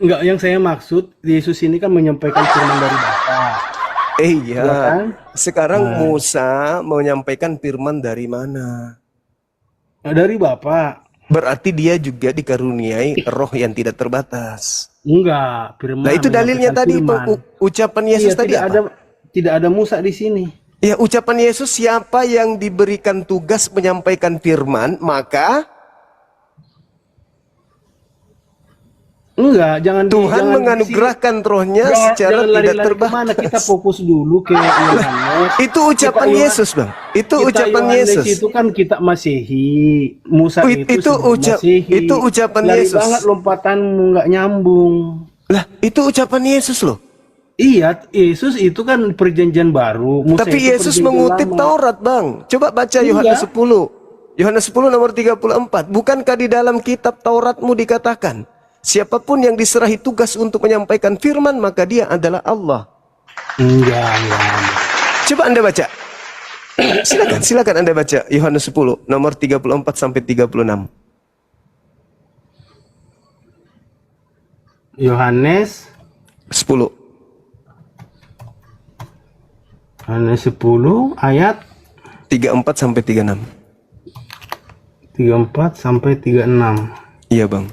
Enggak, yang saya maksud Yesus ini kan menyampaikan firman dari Bapa. Iya. Ya kan? Sekarang Musa menyampaikan firman dari mana? Nah, dari Bapa. Berarti dia juga dikaruniai roh yang tidak terbatas. Enggak, firman. Nah, itu dalilnya menyampaikan tadi, firman. ucapan Yesus Iya, tadi apa? tidak ada Musa di sini. Ya, ucapan Yesus, siapa yang diberikan tugas menyampaikan firman, maka Enggak, jangan Tuhan jangan menganugerahkan rohnya jangan, secara jangan tidak lari-lari terbatas. kemana, kita fokus dulu ke Yohanes. Itu ucapan Kita Yesus, Bang. Itu kita ucapan Yohanes Yesus. itu kan kita Masehi, Musa itu sebelum Masehi. itu ucapan Lari Yesus. banget lompatanmu, nggak nyambung. Lah, itu ucapan Yesus loh. Iya, Yesus itu kan perjanjian baru. Musa Tapi itu Yesus perjanjian mengutip lama. Taurat, Bang. Coba baca Iya. Yohanes 10. Yohanes 10 nomor 34. Bukankah di dalam kitab Tauratmu dikatakan, siapapun yang diserahi tugas untuk menyampaikan firman, maka dia adalah Allah. Enggak. Coba Anda baca. Silakan Anda baca Yohanes 10 nomor 34 sampai 36. Yohanes 10. 10 ayat 34 sampai 36. 34 sampai 36. Iya, Bang.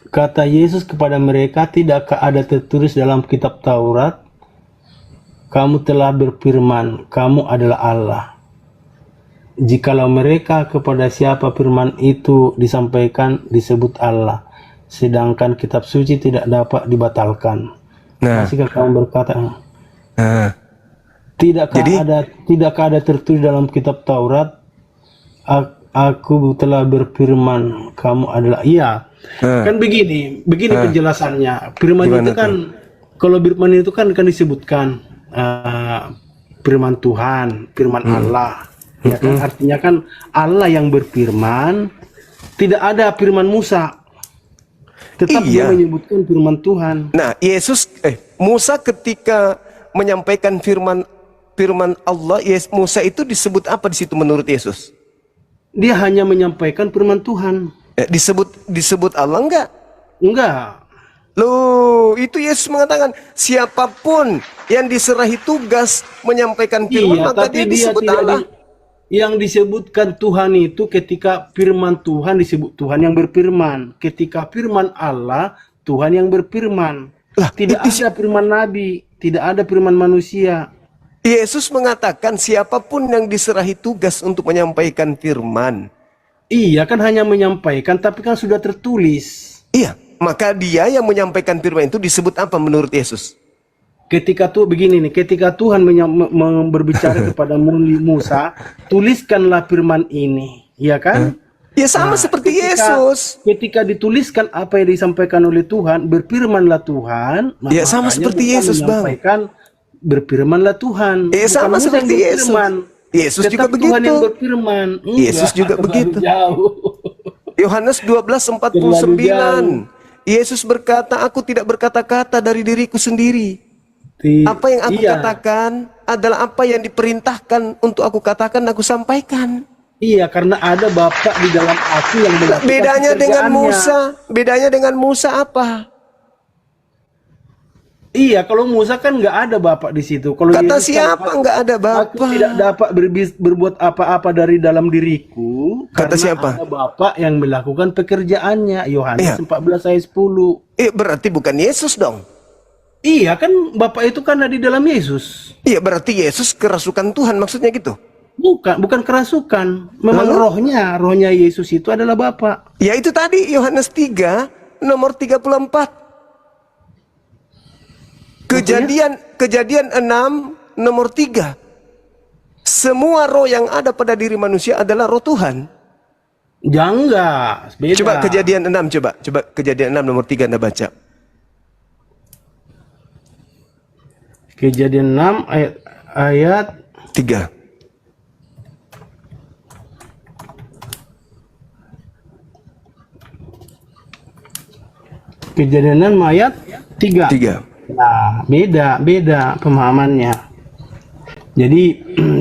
Kata Yesus kepada mereka, tidakkah ada tertulis dalam kitab Taurat, kamu telah berfirman, kamu adalah Allah. Jikalau mereka kepada siapa firman itu disampaikan disebut Allah, sedangkan kitab suci tidak dapat dibatalkan. Nah, Masihkah kamu berkata, nah, tidakkah ada tertulis dalam kitab Taurat, aku telah berfirman, kamu adalah iya. Kan begini penjelasannya. Firman Gimana itu kan, kalau firman itu kan disebutkan firman Tuhan, firman Allah. Ya kan, artinya kan Allah yang berfirman, tidak ada firman Musa. Tetap dia menyebutkan firman Tuhan. Nah, Musa ketika menyampaikan firman Allah, Musa itu disebut apa di situ menurut Yesus? Dia hanya menyampaikan firman Tuhan. Disebut Allah enggak? Enggak. Loh, itu Yesus mengatakan siapapun yang diserahi tugas menyampaikan firman, maka dia disebut Allah. Yang disebutkan Tuhan itu ketika firman Tuhan disebut Tuhan yang berfirman. Ketika firman Allah, Tuhan yang berfirman. Tidak ada firman Nabi, tidak ada firman manusia. Yesus mengatakan siapapun yang diserahi tugas untuk menyampaikan firman. Iya, kan hanya menyampaikan, tapi kan sudah tertulis. Iya, maka dia yang menyampaikan firman itu disebut apa menurut Yesus? Ketika Tuhan berbicara kepada Musa, tuliskanlah firman ini, ya kan? Ya sama seperti Yesus. Ketika dituliskan apa yang disampaikan oleh Tuhan, berfirmanlah Tuhan. Ya sama seperti Yesus, Bang. Berfirmanlah Tuhan. Ya sama seperti Yesus. Yesus juga begitu. Tuhan yang berfirman. Yesus juga begitu. Yohanes 12:49. Yesus berkata, aku tidak berkata-kata dari diriku sendiri. Apa yang aku katakan adalah apa yang diperintahkan untuk aku katakan, aku sampaikan. Iya, karena ada Bapa di dalam aku yang melakukan Bedanya dengan Musa apa? Iya, kalau Musa kan nggak ada Bapa di situ. Kalau Kata Yesus siapa nggak ada Bapa? Aku tidak dapat berbuat apa-apa dari dalam diriku. Kata karena siapa? Ada Bapa yang melakukan pekerjaannya. Yohanes 14 ayat 10. Berarti bukan Yesus dong. Iya, kan Bapa itu kan ada di dalam Yesus. Iya, berarti Yesus kerasukan Tuhan, maksudnya gitu. Bukan kerasukan. Memang rohnya Yesus itu adalah Bapa. Ya itu tadi Yohanes 3 nomor 34. Kejadian 6 nomor 3. Semua roh yang ada pada diri manusia adalah roh Tuhan. Enggak, beda. Coba Kejadian 6, coba Kejadian 6 nomor 3 Anda baca. Kejadian 6 ayat 3. Kejadian 6 ayat 3. 3. Nah, beda pemahamannya. Jadi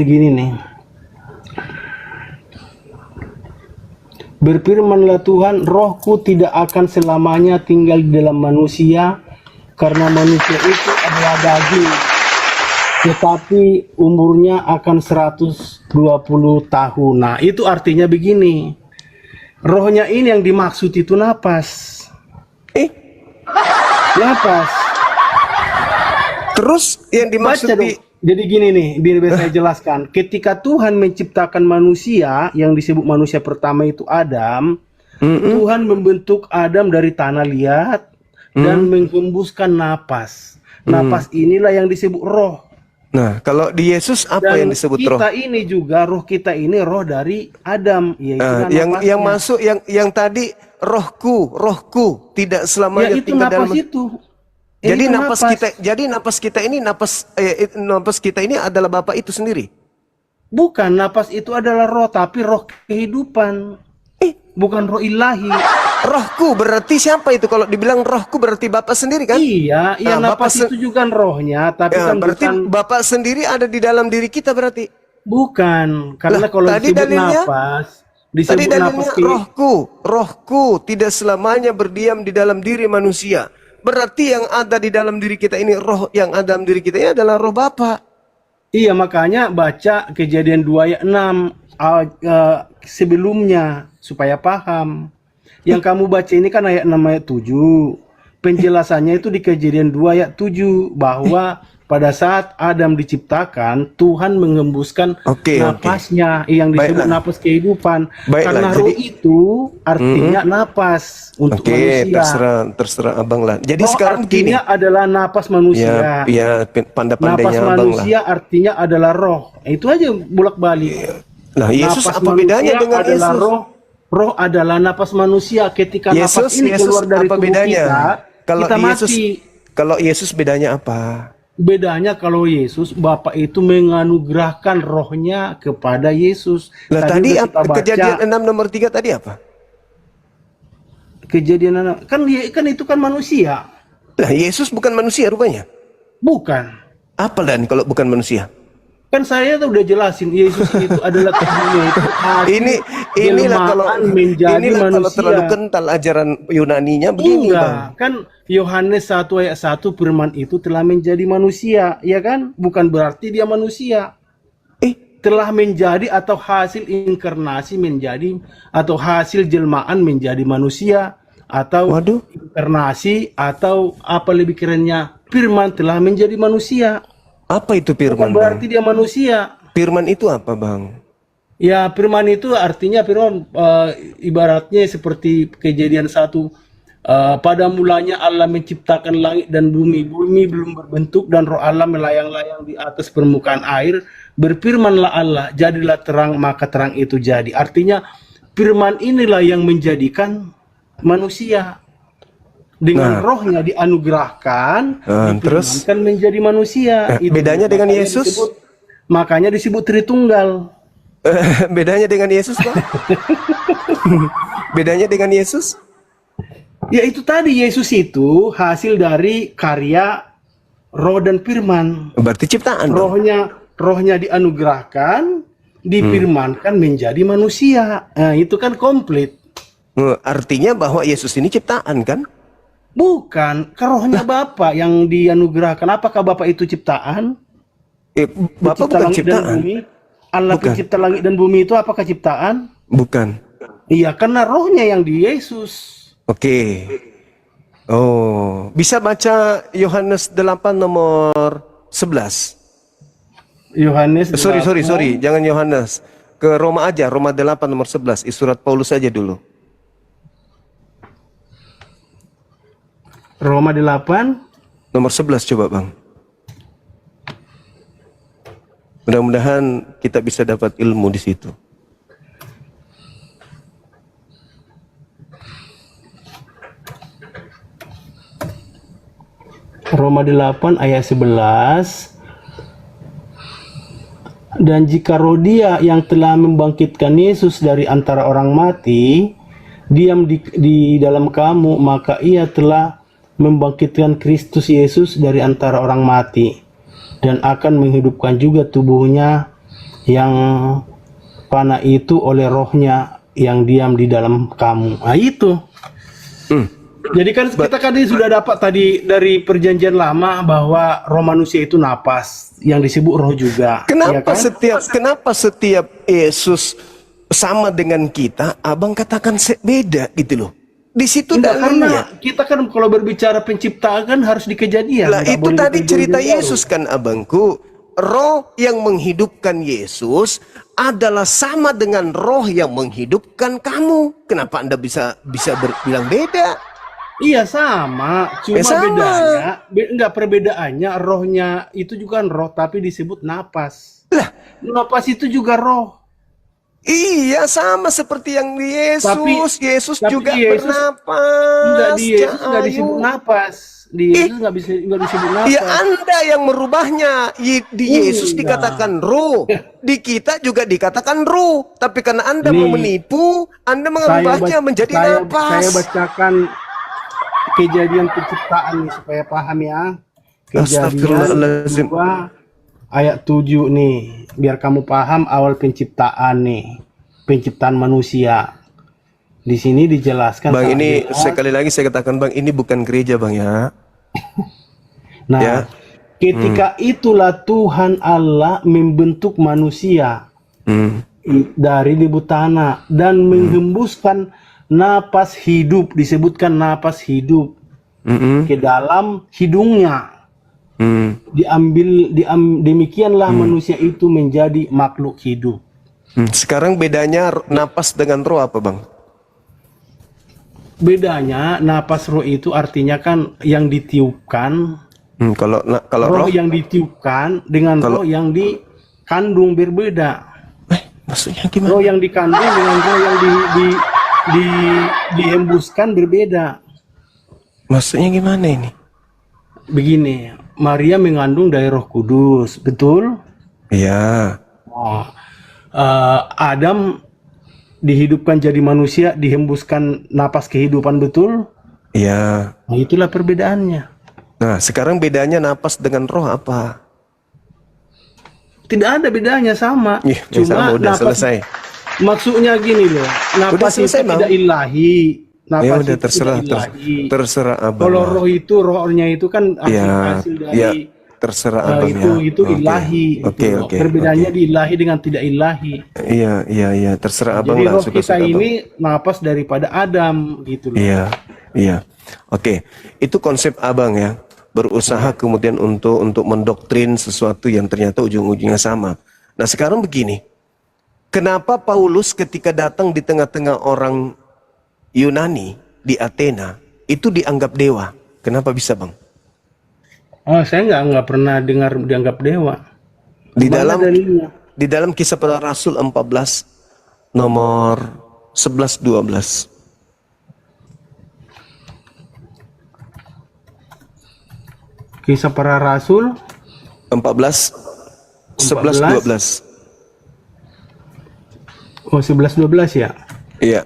gini nih. Berfirmanlah Tuhan, rohku tidak akan selamanya tinggal di dalam manusia, karena manusia itu adalah daging. Tetapi umurnya akan 120 tahun. Nah, itu artinya begini. Rohnya ini yang dimaksud itu napas. Napas. Terus yang dimaksud Jadi gini nih, biar saya jelaskan. Ketika Tuhan menciptakan manusia, yang disebut manusia pertama itu Adam, Tuhan membentuk Adam dari tanah liat dan menghembuskan napas. Napas inilah yang disebut roh. Nah, kalau di Yesus apa yang disebut roh? Kita ini juga, roh kita ini roh dari Adam, yaitu yang masuk yang tadi rohku tidak ya selamanya itu tinggal dalam. napas itu. Jadi Itu napas kita ini napas kita ini adalah Bapa itu sendiri. bukan, napas itu adalah roh, tapi roh kehidupan. Bukan roh ilahi. Rohku berarti siapa itu? Kalau dibilang rohku berarti Bapak sendiri kan? Iya, iya, Nah, napas Bapak itu juga rohnya, tapi Ya, kan berarti bukan. Bapak sendiri ada di dalam diri kita berarti. Bukan, karena Lah, kalau tadi disebut dalilnya- napas, Tadi disebut napas dalilnya rohku tidak selamanya berdiam di dalam diri manusia. Berarti yang ada di dalam diri kita ini, roh yang ada dalam diri kita ini adalah roh Bapa. Iya, makanya baca Kejadian 2 ayat 6 sebelumnya supaya paham. Yang kamu baca ini kan ayat 6 ayat 7. Penjelasannya itu di Kejadian 2 ayat 7 bahwa pada saat Adam diciptakan, Tuhan mengembuskan Oke. napasnya yang disebut Baiklah. napas kehidupan. Baiklah, Karena jadi- roh itu artinya napas untuk Oke, manusia. terserah Abang lah. Jadi Roh sekarang gini. artinya adalah napas manusia. Ya, Napas pandai-pandainya Abang lah. manusia artinya adalah roh. Itu aja bolak-balik. Nah, Yesus Napas apa bedanya manusia dengan adalah Yesus? roh. Roh adalah napas manusia. Ketika napas ini keluar dari apa tubuh bedanya? kita, Kalau kita Yesus, mati. kalau Yesus bedanya apa? Bedanya kalau Yesus, Bapa itu menganugerahkan rohnya kepada Yesus. Lah tadi udah kita baca, Kejadian 6 nomor 3 tadi apa? kejadian kan itu kan manusia. Lah Yesus bukan manusia rupanya. Bukan. Apa dan kalau bukan manusia? Kan saya tuh udah jelasin Yesus itu adalah Tuhannya itu hasil Inilah kalau jelmaan menjadi kalau manusia. terlalu kental ajaran Yunaninya begini, Bang. Enggak, kan Yohanes 1 ayat 1 firman itu telah menjadi manusia, ya kan? Bukan berarti dia manusia. Telah menjadi atau hasil inkarnasi menjadi atau hasil jelmaan menjadi manusia atau Waduh. inkarnasi atau apa lebih kerennya firman telah menjadi manusia. Apa itu Bukan firman, Bang? berarti dia manusia. Firman itu apa, Bang? Ya, firman itu artinya firman ibaratnya seperti Kejadian 1. Pada mulanya Allah menciptakan langit dan bumi. Bumi belum berbentuk dan roh Allah melayang-layang di atas permukaan air. Berfirmanlah Allah, jadilah terang, maka terang itu jadi. Artinya firman inilah yang menjadikan manusia. Dengan rohnya dianugerahkan, terus? difirmankan menjadi manusia. Bedanya dengan Makanya Yesus? makanya disebut Tritunggal. Bedanya dengan Yesus, Bang? Bedanya dengan Yesus? Ya itu tadi, Yesus itu hasil dari karya roh dan firman. Berarti ciptaan, dong? Rohnya dianugerahkan, difirmankan menjadi manusia. Nah, itu kan komplit. Artinya bahwa Yesus ini ciptaan, kan? Bukan, rohnya Bapa yang dianugerahkan. Apakah Bapa itu ciptaan? Bapak Pencipta bukan langit dan ciptaan. bumi? Allah Bukan. pencipta langit dan bumi itu apakah ciptaan? Bukan. Iya, karena rohnya yang di Yesus. Oke. Oh, bisa baca Yohanes 8 nomor 11. Yohanes Sorry, 8. jangan Yohanes. Ke Roma aja, Roma 8 nomor 11. Surat Paulus aja dulu. Roma 8. Nomor 11 coba, Bang. Mudah-mudahan kita bisa dapat ilmu di situ. Roma 8 ayat 11. Dan jika roh Dia yang telah membangkitkan Yesus dari antara orang mati diam di dalam kamu, maka Ia telah membangkitkan Kristus Yesus dari antara orang mati dan akan menghidupkan juga tubuhnya yang fana itu oleh rohnya yang diam di dalam kamu. Nah itu. Jadi kan kita sudah dapat tadi dari perjanjian lama bahwa roh manusia itu napas yang disebut roh juga. Kenapa ya kan? kenapa setiap Yesus sama dengan kita, Abang katakan beda gitu loh. Di situ Enggak, karena dalilnya. kita kan kalau berbicara penciptaan kan harus di kejadian. Lah Nggak itu boleh di tadi perjanjian cerita baru. Yesus kan, Abangku. roh yang menghidupkan Yesus adalah sama dengan roh yang menghidupkan kamu. Kenapa Anda bisa bilang beda? Iya sama, cuma sama. bedanya, enggak, perbedaannya rohnya itu juga kan roh tapi disebut napas. Lah, Napas itu juga roh. iya sama seperti yang di Yesus. Yesus tapi juga di Yesus bernapas. enggak, di Yesus enggak Cahayu. disebut napas. Di Yesus enggak disebut Ya napas. Anda yang merubahnya. Di Yesus Enggak. dikatakan roh. Di kita juga dikatakan roh. Tapi karena Anda mau Nih, menipu, Anda mengubahnya menjadi saya napas. bacakan Kejadian penciptaan nih supaya paham ya. Kejadian Astagfirullahaladzim. 2 ayat 7 nih, biar kamu paham awal penciptaan nih. Penciptaan manusia. Di sini dijelaskan Bang, sangat ini jelas. sekali lagi saya katakan Bang, ini bukan gereja Bang ya. Nah, Ya. ketika itulah Tuhan Allah membentuk manusia Hmm. dari debu tanah dan menghembuskan napas hidup, disebutkan napas hidup Mm-mm. ke dalam hidungnya. Hmm. Demikianlah manusia itu menjadi makhluk hidup. Sekarang bedanya napas dengan roh apa Bang? Bedanya napas roh itu artinya kan yang ditiupkan, Kalau roh roh, yang ditiupkan dengan Kalau- roh yang dikandung berbeda. maksudnya gimana? Roh yang dikandung dengan roh yang dihembuskan berbeda. Maksudnya gimana ini? Begini, Maria mengandung dari Roh Kudus, betul? Iya. Oh, Adam dihidupkan jadi manusia, dihembuskan napas kehidupan, betul? Iya. Nah, itulah perbedaannya. Nah, sekarang bedanya napas dengan roh apa? Tidak ada bedanya, sama. Ya sama, udah napas, selesai. maksudnya gini loh, napas selesai, itu Bang. tidak ilahi. Napas Ya udah itu terserah, tidak ilahi. terserah Abang. Kalau lah. roh itu, rohnya itu kan Ya, hasil dari ya terserah Abang itu ya. Oke. ilahi. Oke, gitu. oke. Perbedaannya oke. di ilahi dengan tidak ilahi. Iya, terserah Abang Jadi lah, roh kita suka-suka Abang. ini napas daripada Adam gitu loh. Iya. Oke, itu konsep Abang ya. Berusaha kemudian untuk mendoktrin sesuatu yang ternyata ujung-ujungnya sama. Nah sekarang begini, kenapa Paulus ketika datang di tengah-tengah orang Yunani di Athena itu dianggap dewa? Kenapa bisa Bang? Oh, saya nggak pernah dengar dianggap dewa. Di Mana dalam dalilnya? di dalam Kisah Para Rasul 14 nomor 11-12. Kisah Para Rasul 14 11-12. oh 11-12 ya. Iya.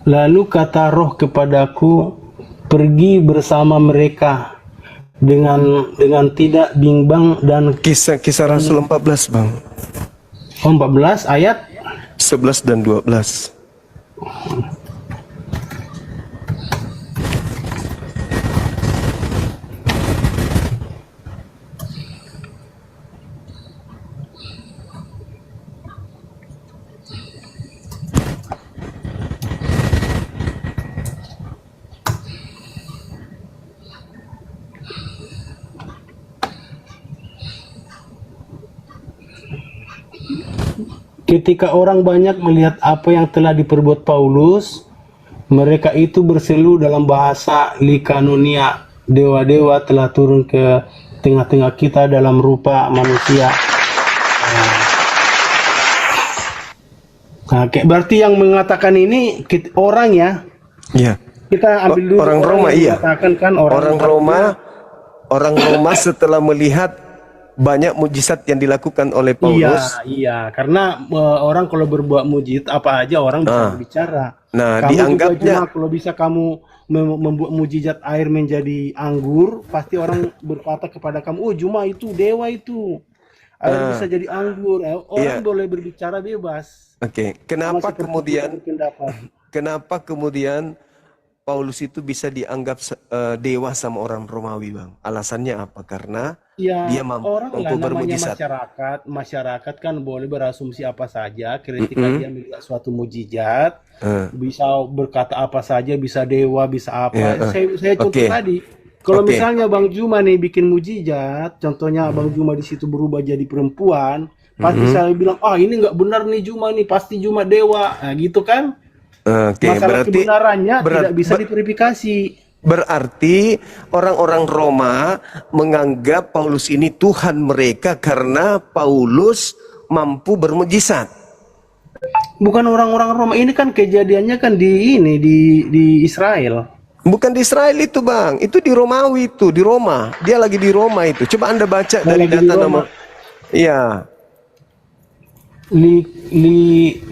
Lalu kata roh kepadaku, pergi bersama mereka dengan tidak bimbang dan Kisah Rasul 14 Bang. 14 ayat 11 dan 12. ketika orang banyak melihat apa yang telah diperbuat Paulus, mereka itu berseru dalam bahasa Likanonia, dewa-dewa telah turun ke tengah-tengah kita dalam rupa manusia. Nah, berarti yang mengatakan ini orang ya. Iya. Kita ambil dulu Orang Roma, yang iya. mengatakan kan Orang Roma setelah melihat banyak mujizat yang dilakukan oleh Paulus. Iya, karena orang kalau berbuat mujizat apa aja orang bisa berbicara. Nah, Kamu dianggapnya juga cuma kalau bisa kamu membuat mujizat air menjadi anggur, pasti orang berkata kepada kamu, "Oh, cuma itu dewa itu. Air bisa jadi anggur." Orang boleh berbicara bebas. Oke, Sama seperti kita berpendapat. kenapa kemudian Paulus itu bisa dianggap dewa sama orang Romawi, Bang? Alasannya apa? Karena Ya, dia orang lah mampu namanya bermujizat. masyarakat kan boleh berasumsi apa saja ketika Mm-mm. dia melihat suatu mujizat, Eh, bisa berkata apa saja, bisa dewa, bisa ya, apa. Saya contoh Oke, tadi, kalau oke. misalnya Bang Juma nih bikin mujizat, contohnya Bang Juma di situ berubah jadi perempuan, pasti Mm-mm. saya bilang, ah ini nggak benar nih Juma nih, pasti Juma dewa, nah gitu kan? Oke, Masalah berarti kebenarannya berat, tidak bisa diverifikasi. berarti orang-orang Roma menganggap Paulus ini Tuhan mereka karena Paulus mampu bermujizat. Bukan orang-orang Roma, ini kan kejadiannya kan di Israel. Bukan di Israel itu, Bang. Itu di Romawi itu, di Roma. Dia lagi di Roma itu. Coba Anda baca Nah, dari lagi di data Roma. nama. Iya.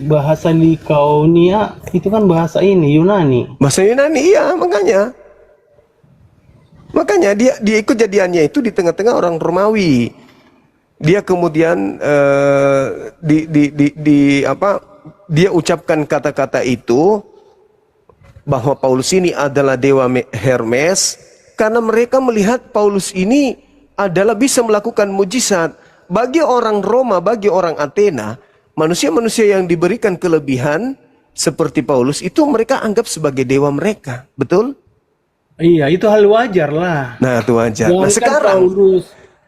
Bahasa Likaonia itu kan bahasa ini Yunani. Bahasa Yunani, iya, makanya. Makanya dia ikut jadiannya itu di tengah-tengah orang Romawi. Dia kemudian dia ucapkan kata-kata itu bahwa Paulus ini adalah dewa Hermes karena mereka melihat Paulus ini adalah bisa melakukan mujizat. Bagi orang Roma, bagi orang Athena, manusia-manusia yang diberikan kelebihan seperti Paulus itu mereka anggap sebagai dewa mereka, betul? Iya, itu hal wajar lah. Nah, itu wajar. Nah,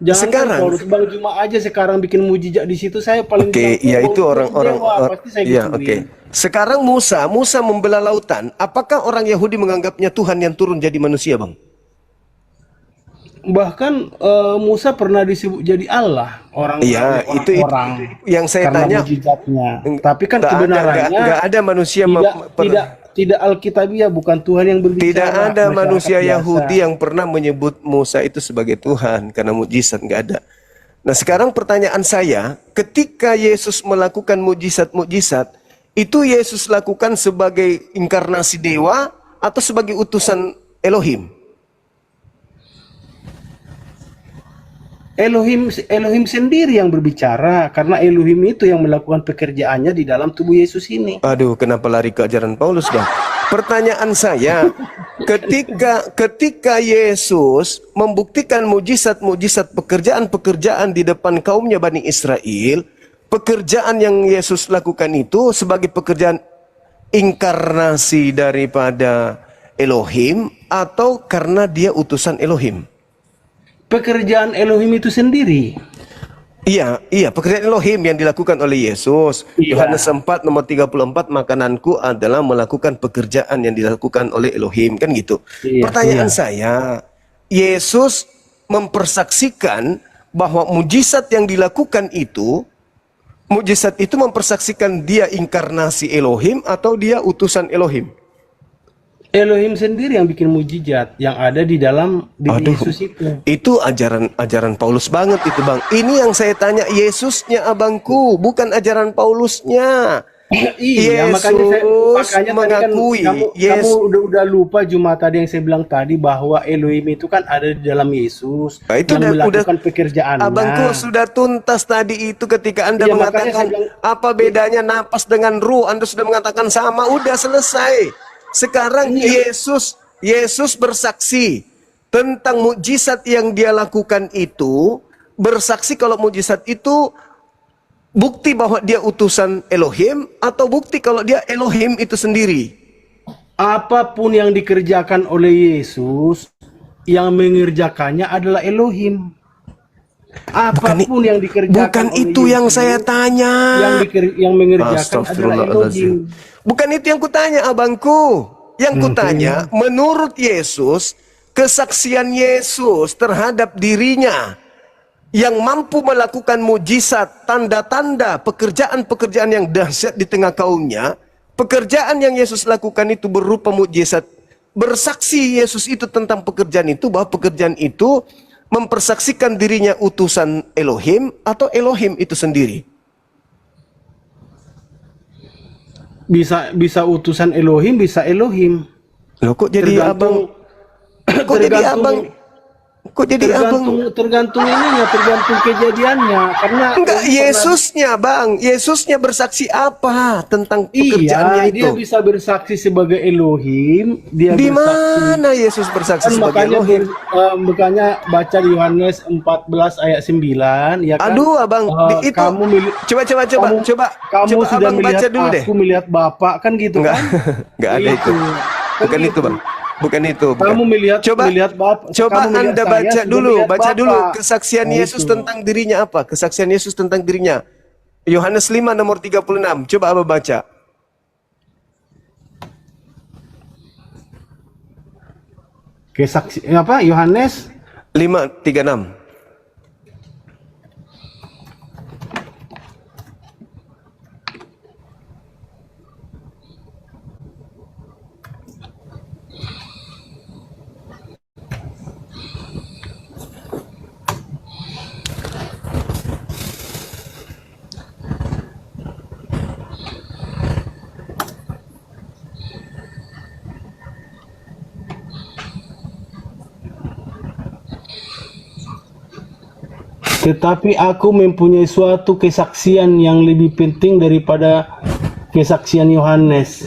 Jangankan sekarang, Paulus, Bang Juma aja sekarang bikin mujizat di situ, saya paling oke, bilang, ya oh, itu orang-orang, pasti saya ya gituin. oke. Sekarang Musa membelah lautan. Apakah orang Yahudi menganggapnya Tuhan yang turun jadi manusia, Bang? Bahkan Musa pernah disebut jadi Allah Iya, itu orang yang saya karena tanya. mujizatnya. Tapi kan Nggak kebenarannya ada manusia tidak Alkitabiah, bukan Tuhan yang berbicara. tidak ada masyarakat manusia biasa. Yahudi yang pernah menyebut Musa itu sebagai Tuhan karena mujizat, nggak ada. Nah, sekarang pertanyaan saya, ketika Yesus melakukan mujizat-mujizat, itu Yesus lakukan sebagai inkarnasi dewa atau sebagai utusan Elohim? Elohim sendiri yang berbicara, karena Elohim itu yang melakukan pekerjaannya di dalam tubuh Yesus ini. Aduh, kenapa lari ke ajaran Paulus, Bang? Pertanyaan saya, ketika Yesus membuktikan mujizat-mujizat pekerjaan-pekerjaan di depan kaumnya Bani Israel, pekerjaan yang Yesus lakukan itu sebagai pekerjaan inkarnasi daripada Elohim atau karena dia utusan Elohim? Pekerjaan Elohim itu sendiri. Iya, pekerjaan Elohim yang dilakukan oleh Yesus. Iya. Yohanes 4 nomor 34, makananku adalah melakukan pekerjaan yang dilakukan oleh Elohim, kan gitu. Iya, Pertanyaan iya. saya, Yesus mempersaksikan bahwa mujizat yang dilakukan itu, mujizat itu mempersaksikan dia inkarnasi Elohim atau dia utusan Elohim? Elohim sendiri yang bikin mujizat yang ada di dalam diri Aduh, Yesus itu. itu ajaran Paulus banget itu, Bang. Ini yang saya tanya, Yesusnya abangku, bukan ajaran Paulusnya. Iya, makanya tadi kan mengakui kamu udah lupa Juma tadi yang saya bilang tadi bahwa Elohim itu kan ada di dalam Yesus Nah, itu yang udah melakukan pekerjaannya. abangku sudah tuntas tadi itu ketika Anda Iya, makanya mengatakan saya bilang, apa bedanya napas dengan ruh, Anda sudah mengatakan sama, udah selesai. Sekarang Yesus bersaksi tentang mukjizat yang dia lakukan itu, bersaksi kalau mukjizat itu bukti bahwa dia utusan Elohim atau bukti kalau dia Elohim itu sendiri. apapun yang dikerjakan oleh Yesus, yang mengerjakannya adalah Elohim. Apapun yang dikerjakan Bukan oleh itu yang Yesus, saya tanya. yang mengerjakan adalah Astagfirullahaladzim. Elohim. Bukan itu yang kutanya, abangku. Yang kutanya, menurut Yesus, kesaksian Yesus terhadap dirinya yang mampu melakukan mujizat, tanda-tanda, pekerjaan-pekerjaan yang dahsyat di tengah kaumnya, pekerjaan yang Yesus lakukan itu berupa mujizat. Bersaksi Yesus itu tentang pekerjaan itu, bahwa pekerjaan itu mempersaksikan dirinya utusan Elohim atau Elohim itu sendiri. Bisa utusan Elohim, bisa Elohim. Loh, kok jadi abang? Kok jadi abang? Kok jadi abang? Tergantung ininya, tergantung kejadiannya. Karena Enggak, Yesusnya bang. Yesusnya bersaksi apa tentang pekerjaannya iya, dia itu? bisa bersaksi sebagai Elohim. Dia Di bersaksi. mana Yesus bersaksi Kan sebagai makanya, Elohim? makanya baca di Yohanes 14 ayat 9, ya kan? Aduh abang, itu coba Kamu sudah abang melihat baca dulu deh. aku melihat Bapa, kan gitu Enggak, kan? enggak ada itu. Bukan itu bang. Bukan itu. Bukan. Kamu melihat Bapa. Coba kamu melihat Anda saya, baca sudah dulu, melihat baca Bapa. dulu kesaksian Nah, Yesus itu. tentang dirinya apa? Kesaksian Yesus tentang dirinya. Yohanes 5 nomor 36. Coba Abang baca. Kesaksi apa? Yohanes 5:36. Tetapi aku mempunyai suatu kesaksian yang lebih penting daripada kesaksian Yohanes,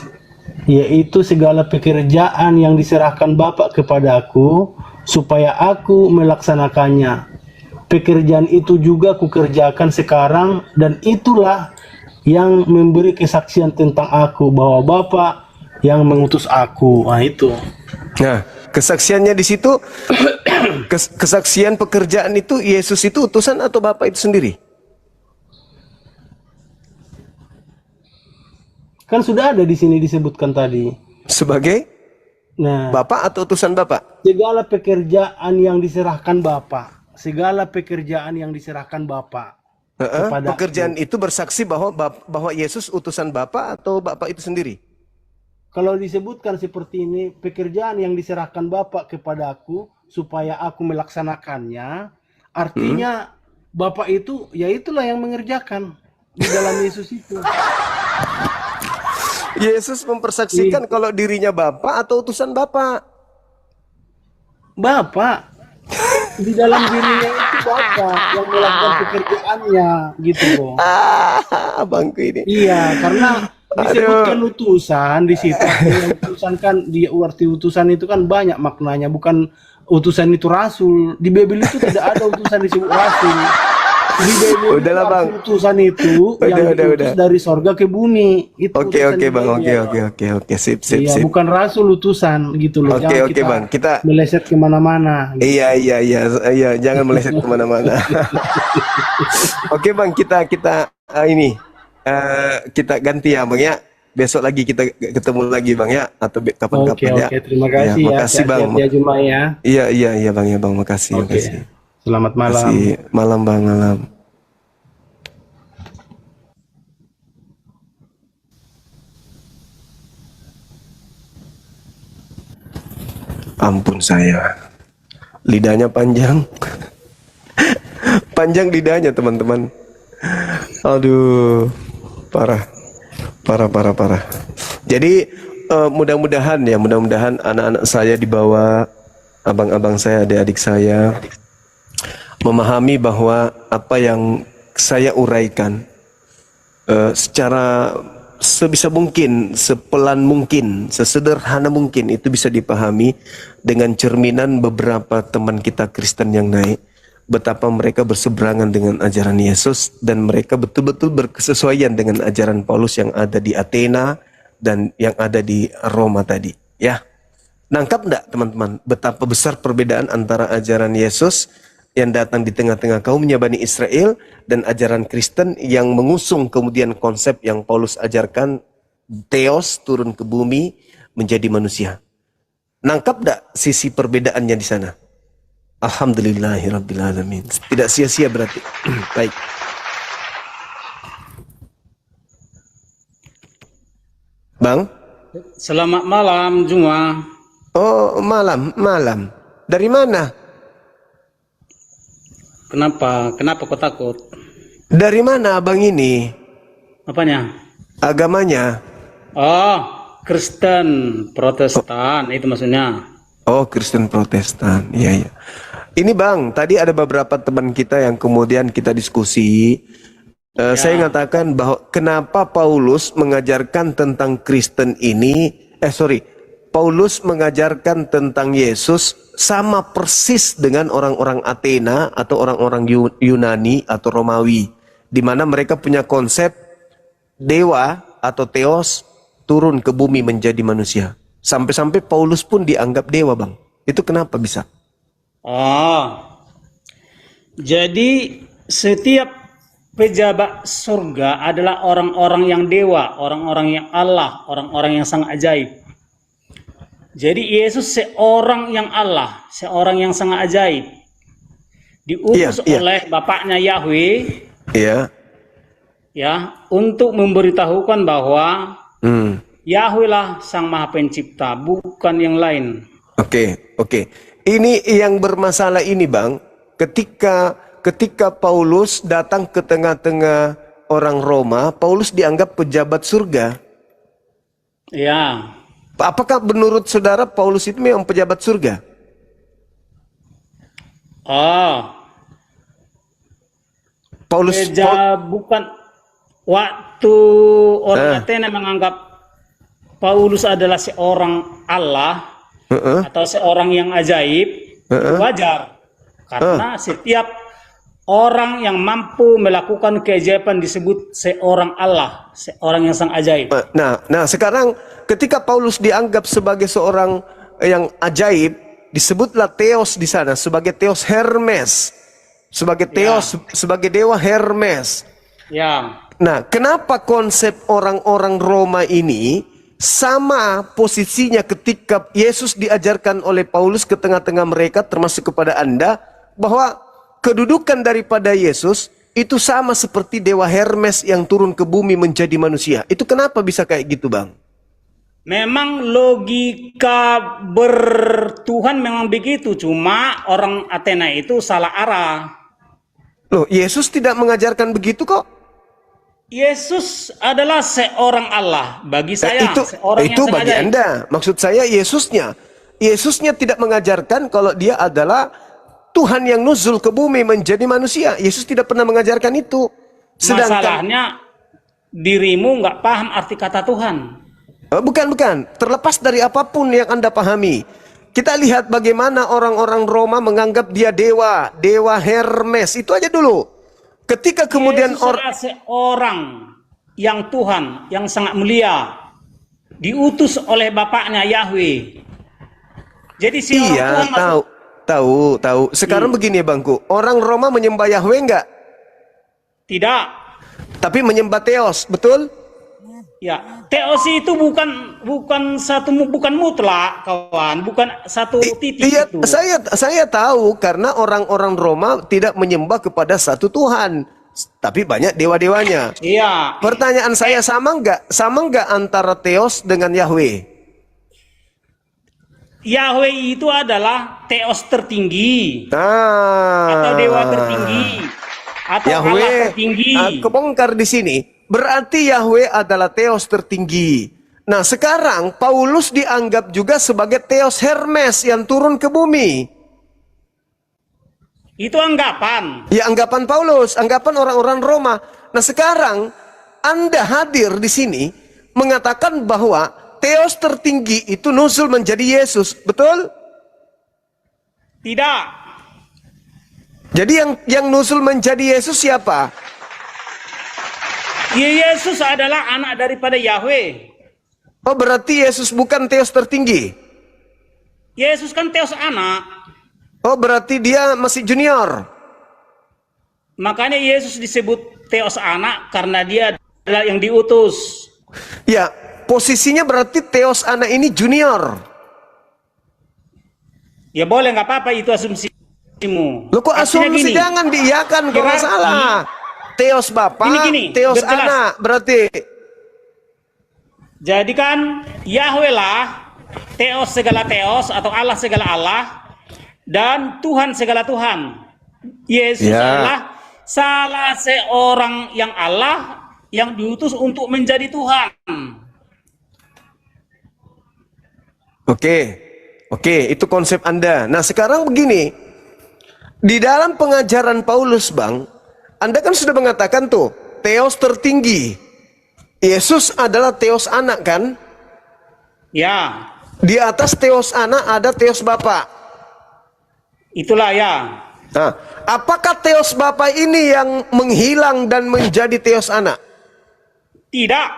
yaitu segala pekerjaan yang diserahkan Bapa kepadaku, supaya aku melaksanakannya. Pekerjaan itu juga kukerjakan sekarang, dan itulah yang memberi kesaksian tentang aku, bahwa Bapa yang mengutus aku. Nah itu. Nah, kesaksiannya di situ kesaksian pekerjaan itu Yesus itu utusan atau Bapa itu sendiri? Kan sudah ada di sini disebutkan tadi. Sebagai Nah, Bapa atau utusan Bapa? segala pekerjaan yang diserahkan Bapa, segala pekerjaan yang diserahkan Bapa kepada Pekerjaan itu bersaksi bahwa Yesus utusan Bapa atau Bapa itu sendiri? Kalau disebutkan seperti ini, pekerjaan yang diserahkan Bapa kepadaku supaya aku melaksanakannya, artinya Bapa itu, ya itulah yang mengerjakan di dalam Yesus itu. Yesus mempersaksikan kalau dirinya Bapa atau utusan Bapa. Bapa di dalam dirinya itu Bapa yang melakukan pekerjaannya, gitu loh. Abangku ini. Iya, karena disebutkan utusan di situ. Artinya utusan kan, di arti utusan itu kan banyak maknanya, bukan utusan itu rasul. Di Bible itu tidak ada utusan disebut rasul. Di Bible Udahlah, itu Bang. utusan itu yang diutus dari sorga ke bumi. Itu Oke utusan oke di Bang, Bible. oke sip Iya, bukan rasul utusan gitu loh. Oke, Jangan oke, kita Bang. Kita- meleset kemana-mana. Gitu. Iya, jangan meleset kemana-mana. Oke Bang, kita kita ganti ya Bang ya. Besok lagi kita ketemu lagi Bang ya, atau kapan-kapan ya. Oke, terima kasih ya. Makasih Bang. Hati-hati ya Juma ya. Iya Bang ya Bang, makasih. Oke. Makasih. Selamat malam. Malam Bang, malam. Ampun saya, lidahnya panjang, panjang lidahnya teman-teman. Aduh, parah. Jadi mudah-mudahan anak-anak saya dibawa, abang-abang saya, adik-adik saya memahami bahwa apa yang saya uraikan secara sebisa mungkin, sepelan mungkin, sesederhana mungkin itu bisa dipahami dengan cerminan beberapa teman kita Kristen yang naik, betapa mereka berseberangan dengan ajaran Yesus dan mereka betul-betul berkesesuaian dengan ajaran Paulus yang ada di Athena dan yang ada di Roma tadi. Ya, nangkap enggak teman-teman betapa besar perbedaan antara ajaran Yesus yang datang di tengah-tengah kaumnya Bani Israel dan ajaran Kristen yang mengusung kemudian konsep yang Paulus ajarkan, Theos turun ke bumi menjadi manusia. Nangkap enggak sisi perbedaannya di sana? Alhamdulillahirrabbilalamin. Tidak sia-sia berarti. Baik. Bang? Selamat malam, Juma. Oh, malam. Dari mana? Kenapa? Kenapa kau takut? Dari mana abang ini? Apanya? Agamanya? Oh, Kristen, Protestan, itu maksudnya. Oh, Kristen Protestan. Iya. Ini Bang, tadi ada beberapa teman kita yang kemudian kita diskusi. Saya ngatakan bahwa kenapa Paulus mengajarkan tentang Kristen ini, Paulus mengajarkan tentang Yesus sama persis dengan orang-orang Athena atau orang-orang Yunani atau Romawi, di mana mereka punya konsep dewa atau theos turun ke bumi menjadi manusia. Sampai-sampai Paulus pun dianggap dewa, Bang. Itu kenapa bisa? Jadi setiap pejabat surga adalah orang-orang yang dewa, orang-orang yang Allah, orang-orang yang sangat ajaib. Jadi Yesus seorang yang Allah, seorang yang sangat ajaib. Diutus oleh Bapaknya Yahweh, ya, untuk memberitahukan bahwa Yahweh lah Sang Maha Pencipta, bukan yang lain. Oke. Ini yang bermasalah ini, Bang. Ketika Paulus datang ke tengah-tengah orang Roma, Paulus dianggap pejabat surga. Ya. Apakah menurut saudara Paulus itu memang pejabat surga? Bukan waktu orang Athena menganggap Paulus adalah seorang Allah atau seorang yang ajaib, itu wajar. Karena setiap orang yang mampu melakukan keajaiban disebut seorang Allah, seorang yang sangat ajaib. Nah, sekarang ketika Paulus dianggap sebagai seorang yang ajaib, disebutlah Theos di sana sebagai Theos Hermes, sebagai Theos, sebagai dewa Hermes. Ya. Nah, kenapa konsep orang-orang Roma ini sama posisinya ketika Yesus diajarkan oleh Paulus ke tengah-tengah mereka, termasuk kepada Anda, bahwa kedudukan daripada Yesus itu sama seperti dewa Hermes yang turun ke bumi menjadi manusia. Itu kenapa bisa kayak gitu, Bang? Memang logika bertuhan memang begitu, cuma orang Athena itu salah arah. Loh, Yesus tidak mengajarkan begitu kok. Yesus adalah seorang Allah bagi saya. Seorang itu yang bagi sengaja. Anda. Maksud saya Yesusnya tidak mengajarkan kalau dia adalah Tuhan yang nuzul ke bumi menjadi manusia. Yesus tidak pernah mengajarkan itu. Masalahnya dirimu nggak paham arti kata Tuhan. Bukan. Terlepas dari apapun yang Anda pahami. Kita lihat bagaimana orang-orang Roma menganggap dia dewa Hermes. Itu aja dulu. Ketika kemudian Yesus adalah seorang yang Tuhan, yang sangat mulia, diutus oleh Bapaknya Yahweh. Jadi Tuhan tahu. Sekarang begini ya, Bangku. Orang Roma menyembah Yahweh enggak? Tidak. Tapi menyembah Theos, betul? Ya, Theos itu bukan mutlak, kawan, bukan satu titik Iya, itu. saya tahu karena orang-orang Roma tidak menyembah kepada satu Tuhan, tapi banyak dewa-dewanya. Iya. Pertanyaan saya sama enggak antara Theos dengan Yahweh? Yahweh itu adalah Theos tertinggi, atau dewa tertinggi, atau Yahweh, Allah tertinggi. Aku bongkar di sini. Berarti Yahweh adalah Theos tertinggi. Nah, sekarang Paulus dianggap juga sebagai Theos Hermes yang turun ke bumi. Itu anggapan. Ya, anggapan Paulus, anggapan orang-orang Roma. Nah, sekarang Anda hadir di sini mengatakan bahwa Theos tertinggi itu nuzul menjadi Yesus, betul? Tidak. Jadi yang nuzul menjadi Yesus siapa? Yesus adalah anak daripada Yahweh. Oh, berarti Yesus bukan Theos tertinggi? Yesus kan Theos anak. Oh, berarti dia masih junior? Makanya Yesus disebut Theos anak karena dia adalah yang diutus. Ya, posisinya berarti Theos anak ini junior. Ya boleh, nggak apa-apa itu asumsimu. Loh, kok asumsi? Jangan diiyakan kalau nggak salah. Theos bapak, Theos anak, berarti. Jadi kan Yahweh lah Theos segala Theos atau Allah segala Allah dan Tuhan segala Tuhan. Yesus adalah salah seorang yang Allah yang diutus untuk menjadi Tuhan. Oke, itu konsep Anda. Nah, sekarang begini. Di dalam pengajaran Paulus, Bang, Anda kan sudah mengatakan tuh, Theos tertinggi. Yesus adalah Theos anak kan? Ya, Di atas Theos anak ada Theos Bapa. itulah ya. Nah, apakah Theos Bapa ini yang menghilang dan menjadi Theos anak? Tidak.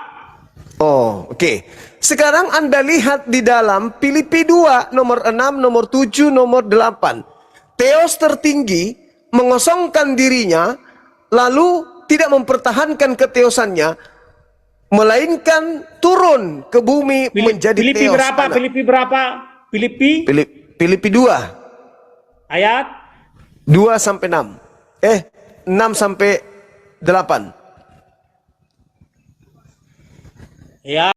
Oh, oke. Sekarang Anda lihat di dalam Filipi 2, nomor 6, nomor 7, nomor 8. Theos tertinggi mengosongkan dirinya, lalu tidak mempertahankan keteosannya, melainkan turun ke bumi menjadi Filipi Theos berapa? anak. Filipi berapa? Filipi Filipi 2, ayat 2 sampai 6. 6 sampai 8. ya.